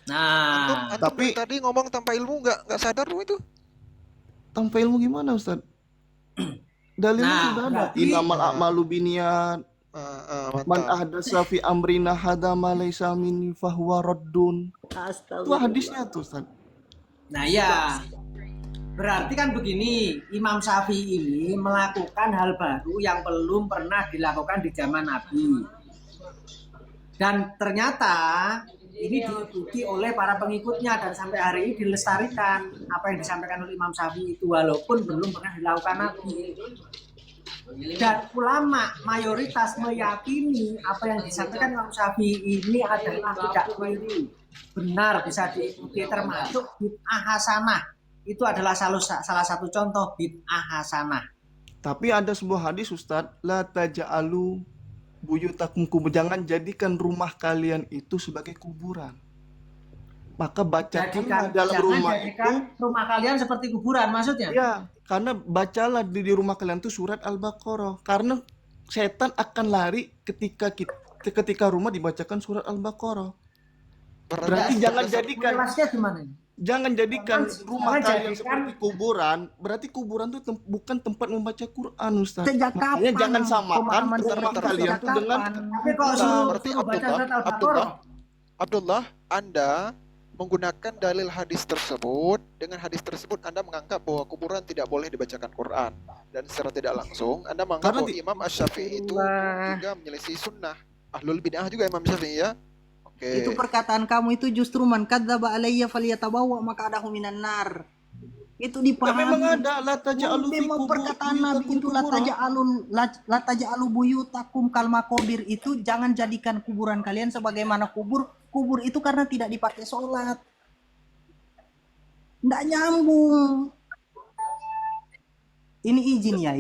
Nah, Antum Tapi dari tadi ngomong tanpa ilmu nggak sadar lu itu? tanpa ilmu gimana, Ustaz? Dalilnya nah sudah ada. berarti Innamal a'malu binniyat. Man Mantap. ahdatsa fi amrina hadza ma laysa minni fahuwa raddun. Itu Astagfirullah. hadisnya tuh, Ustaz. nah ya, berarti kan begini, Imam Syafi'i ini melakukan hal baru yang belum pernah dilakukan di zaman Nabi. Dan ternyata ini diikuti oleh para pengikutnya dan sampai hari ini dilestarikan apa yang disampaikan oleh Imam Syafi'i itu walaupun belum pernah dilakukan Nabi. Dan ulama mayoritas meyakini apa yang disampaikan Imam Syafi'i ini adalah tidak keliru, benar, bisa diikuti, termasuk bid'ah hasanah. Itu adalah salah satu contoh bid'ah hasanah. Tapi ada sebuah hadis, Ustaz, la taj'alu buyutakum kubur. Jangan jadikan rumah kalian itu sebagai kuburan. Maka bacakanlah dalam Jangan rumah jadikan itu. rumah kalian seperti kuburan, maksudnya? Ya, karena bacalah di rumah kalian itu surat Al-Baqarah. Karena setan akan lari ketika rumah dibacakan surat Al-Baqarah. Berarti jangan jadikan Jelasnya gimana ini? rumah Jangan kalian jadikan- seperti kuburan. Berarti kuburan itu bukan tempat membaca Quran, Ustaz. Sejak Makanya kapan jangan samakan pemahaman rumah seperti itu? kalian Sejak tuh dengan kapan? Tapi kok Berarti suruh baca surat Al-Baqarah? Abdullah, Anda menggunakan dalil hadis tersebut. Dengan hadis tersebut Anda menganggap bahwa kuburan tidak boleh dibacakan Quran, dan secara tidak langsung Anda menganggap Karena bahwa Imam Asy-Syafi'i itu juga menyelisih sunnah. Ahlul bid'ah juga Imam Syafi'i ya. Oke. Itu perkataan kamu itu justru man kadzdzaba alayya falyatabawa maq'adahu minan nar. Itu Tapi dipahami. memang ada la taj'alu fi Memang perkataan Nabi buyutakum itu kubura. la taj'alu buyutakum kal maqabir, itu jangan jadikan kuburan kalian sebagaimana kubur. Kubur itu karena tidak dipakai sholat. Nggak nyambung. Ini izin ya,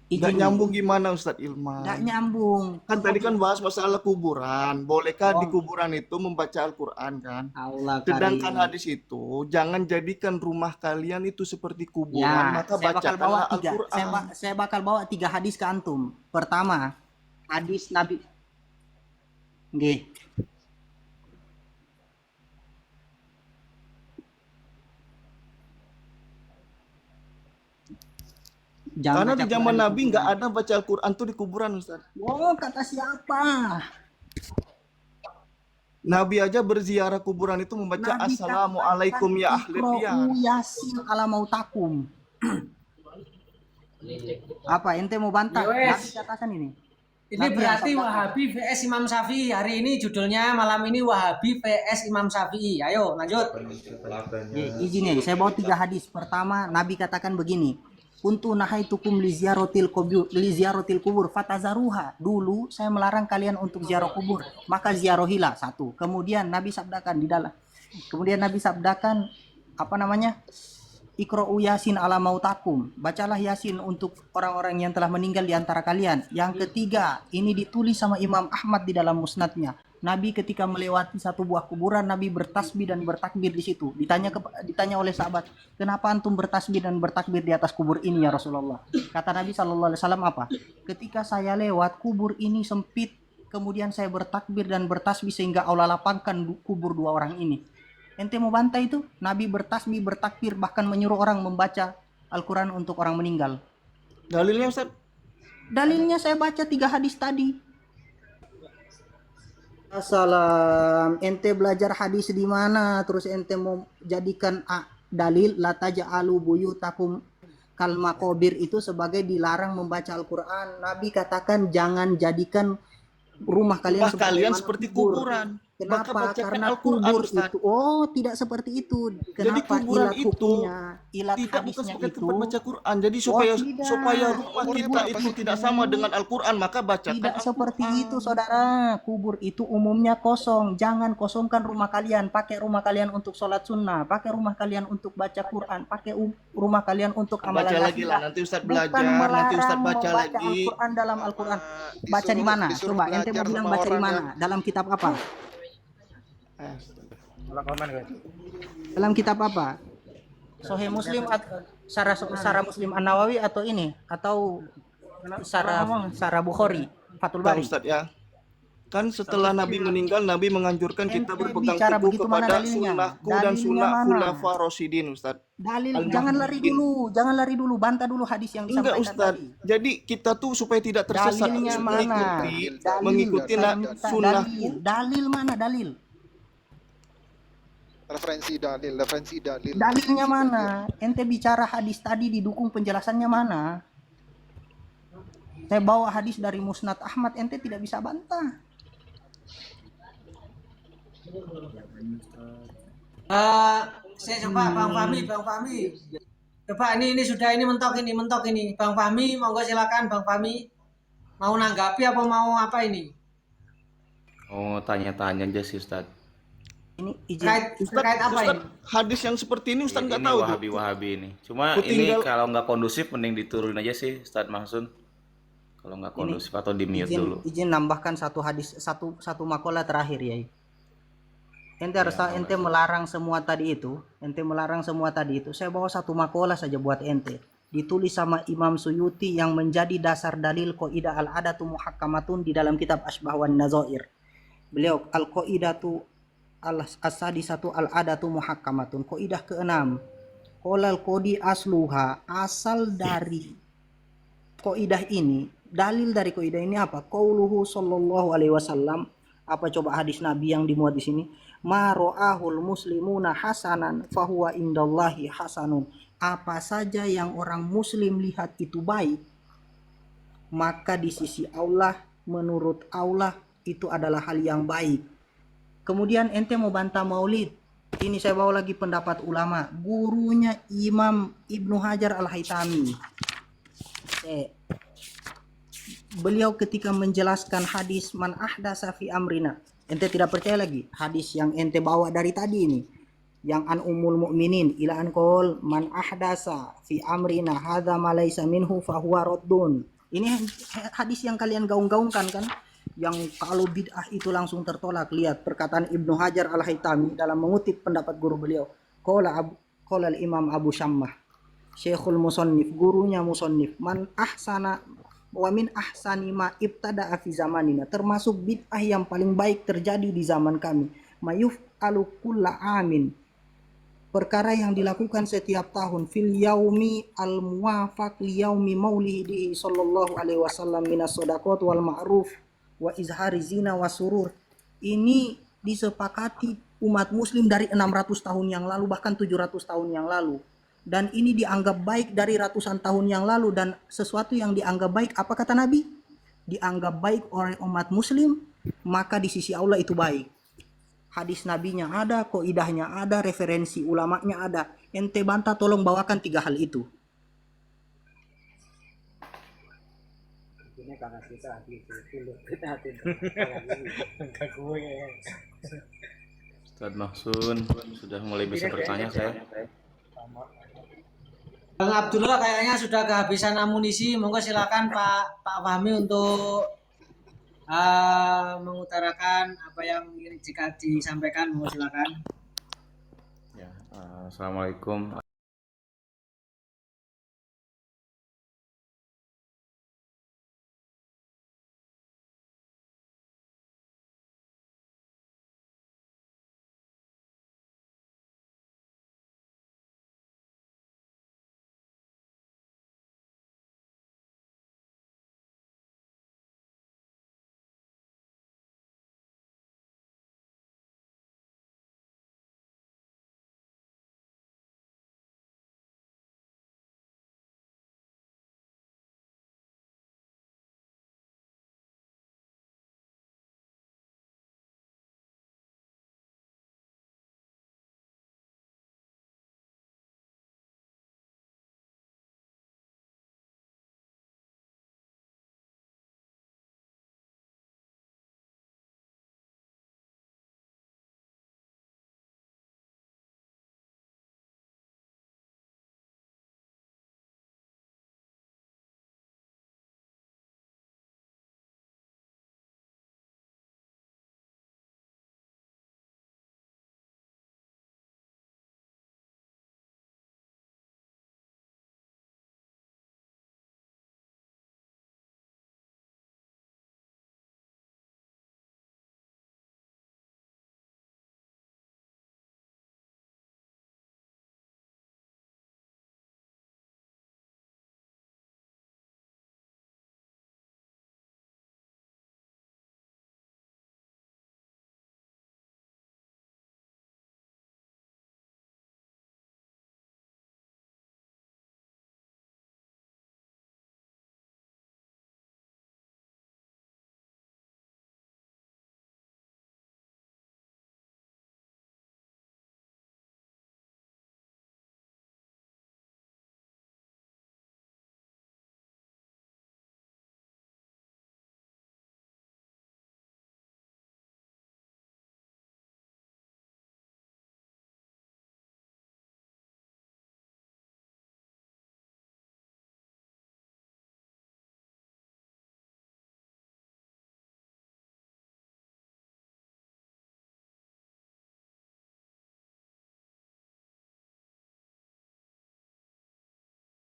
Nggak nyambung gimana Ustadz Ilman? Nggak nyambung. Kan tadi kan bahas masalah kuburan. Bolehkah di kuburan itu membaca Al-Quran kan? Allah Sedangkan karim. hadis itu jangan jadikan rumah kalian itu seperti kuburan, Ya, maka saya bakal bawa bacakanlah tiga. Al-Quran. Saya bakal bawa 3 hadis ke antum. Pertama, hadis Nabi. Nggih. Jangan Karena baca di zaman Quran di Nabi nggak kuburan. ada baca Al-Quran tuh di kuburan Ustaz. Oh, kata siapa? Nabi aja berziarah kuburan itu membaca Nabi Assalamualaikum ya ahli Iqra'u diyar. Yasin ala mautakum. Apa ente mau bantah? Ya wes. Nabi katakan ini. Ini Nabi berarti yang sabdakan. Wahabi vs Imam Syafi'i. Hari ini judulnya malam ini Wahabi vs Imam Syafi'i. Ayo lanjut. Izin ya, saya bawa 3 hadis. Pertama, Nabi katakan begini. Kuntu nahaitukum li ziyaratil kubur fatazaruha. Dulu saya melarang kalian untuk ziarah kubur, maka ziarahilah. 1. Kemudian Nabi sabdakan di dalam. Kemudian Nabi sabdakan apa namanya? Iqra'u Yasin ala mautakum. Bacalah Yasin untuk orang-orang yang telah meninggal di antara kalian. Yang ketiga, ini ditulis sama Imam Ahmad di dalam musnadnya. Nabi ketika melewati satu buah kuburan, Nabi bertasbih dan bertakbir di situ. Ditanya oleh sahabat, kenapa antum bertasbih dan bertakbir di atas kubur ini ya Rasulullah? Kata Nabi SAW apa? Ketika saya lewat kubur ini sempit, kemudian saya bertakbir dan bertasbih sehingga Allah lapangkan kubur 2 orang ini. Ente mau bantah itu? Nabi bertasbih, bertakbir, bahkan menyuruh orang membaca Al-Quran untuk orang meninggal. Dalilnya Ustaz? Dalilnya saya baca 3 hadis tadi. Assalam, ente belajar hadis di mana? Terus ente mau jadikan dalil la taj'alu buyutakum kal maqabir itu sebagai dilarang membaca Al-Quran. Nabi katakan jangan jadikan rumah kalian Rumah kalian seperti kuburan. Maka Kenapa? bacakan Karena Al-Quran, kubur Ustaz. itu, oh tidak seperti itu. Jadi Kenapa? kuburan Ilat itu hukumnya, ilat tidak bukan hadisnya sebagai itu. tempat baca Quran. Jadi Oh supaya tidak, rumah Kuburnya kita apa itu sih? tidak sama dengan Al-Quran, maka bacakan tidak seperti itu, Al-Quran. saudara. Kubur itu umumnya kosong. Jangan kosongkan rumah kalian. Pakai rumah kalian untuk sholat sunnah. Pakai rumah kalian untuk baca Quran. Pakai rumah kalian untuk amalan Baca lagi lah, nafilah. nanti Ustadz Bukan belajar, nanti Ustadz melarang baca membaca lagi. Al-Quran dalam Sama Al-Quran. Baca di mana? disuruh Coba ente belajar mau bilang sama baca di orang mana? yang Dalam kitab apa? Dalam kitab apa? Sahih Muslim atau Syarah Muslim An-Nawawi atau ini atau Syarah Bukhari Fathul Nah, Bari. Ustadz ya, kan setelah Nabi meninggal, Nabi menganjurkan kita Ente berpegang bicara teguh begitu, mana kepada dalilnya? sunnahku dan Dalilnya sunnah mana? khulafa Rasyidin, Ustadz. Dalil, Al-Mahdiyyin. jangan lari dulu, bantah dulu hadis yang Enggak, disampaikan Ustadz. tadi. Jadi kita tuh supaya tidak tersesat Dalilnya harus mana? mengikuti Saya minta sunnahku. dalil mana dalil? referensi dalil. Dalilnya mana? Ente bicara hadis tadi didukung penjelasannya mana? Saya bawa hadis dari Musnad Ahmad, ente tidak bisa bantah. Saya coba Bang Fahmi. Coba ini sudah ini mentok ini. Bang Fahmi, monggo silakan Bang Fahmi. Mau nanggapi apa mau apa ini? Oh, tanya-tanya aja sih Ustadz. Ini izin. Terkait apa ini? Hadis yang seperti ini Ustadz nggak Ini tahu tuh. Wahabi ini. Cuma Aku ini tinggal- kalau nggak kondusif mending diturunin aja sih Ustadz Mahsun. Kalau nggak kondusif atau di mute dulu. Izin nambahkan satu hadis, satu makalah terakhir ya. Ente harus tahu, ente melarang semua tadi itu. Saya bawa satu makalah saja buat ente. Ditulis sama Imam Suyuti yang menjadi dasar dalil qaidah al-adatu muhakkamatun di dalam kitab Asbah wan Nazair. Beliau al-qaidatu as-sadisatu al-adatu muhakkamatun. Qaidah ke-6. Qolal qodi asluha, asal dari qaidah ini, dalil dari qaidah ini apa? Qauluhu sallallahu alaihi wasallam. Apa coba hadis Nabi yang dimuat di sini? Ma ra'ahul muslimuna hasanan fahuwa indallahi hasanun. Apa saja yang orang muslim lihat itu baik, maka di sisi Allah, menurut Allah itu adalah hal yang baik. Kemudian ente mau bantah maulid. Ini saya bawa lagi pendapat ulama, gurunya Imam Ibnu Hajar Al-Haytami. Beliau ketika menjelaskan hadis man ahdasa fi amrina, ente tidak percaya lagi hadis yang ente bawa dari tadi ini, yang an ummul mukminin ila an qol man ahdasa fi amrina hadza ma laysa minhu fa huwa raddun. Ini hadis yang kalian gaung-gaungkan kan, yang kalau bid'ah itu langsung tertolak. Lihat perkataan Ibnu Hajar Al-Haytami dalam mengutip pendapat guru beliau. Qala al-Imam Abu Syammah, Syekhul Musannif, gurunya Musannif, man ahsana wa min ahsani ma ibtada fi zamanina, termasuk bid'ah yang paling baik terjadi di zaman kami, mayuf alu kulla amin, perkara yang dilakukan setiap tahun, fil yaumi al muwafaq li yaumi maulidihi sallallahu alaihi wasallam minas shadaqat wal ma'ruf wa izhari zina wa surur. Ini disepakati umat muslim dari 600 tahun yang lalu, bahkan 700 tahun yang lalu. Dan ini dianggap baik dari ratusan tahun yang lalu. Dan sesuatu yang dianggap baik, apa kata Nabi? Dianggap baik oleh umat muslim, maka di sisi Allah itu baik. Hadis nabinya ada, qaidahnya ada, referensi ulamanya ada. Ente bantah, tolong bawakan 3 hal itu. Ustadz Mahsun sudah mulai bisa bertanya saya. Bang Abdullah kayaknya sudah kehabisan amunisi. Monggo silakan Pak Fahmi untuk mengutarakan apa yang jika disampaikan. Monggo silakan. Ya, assalamualaikum.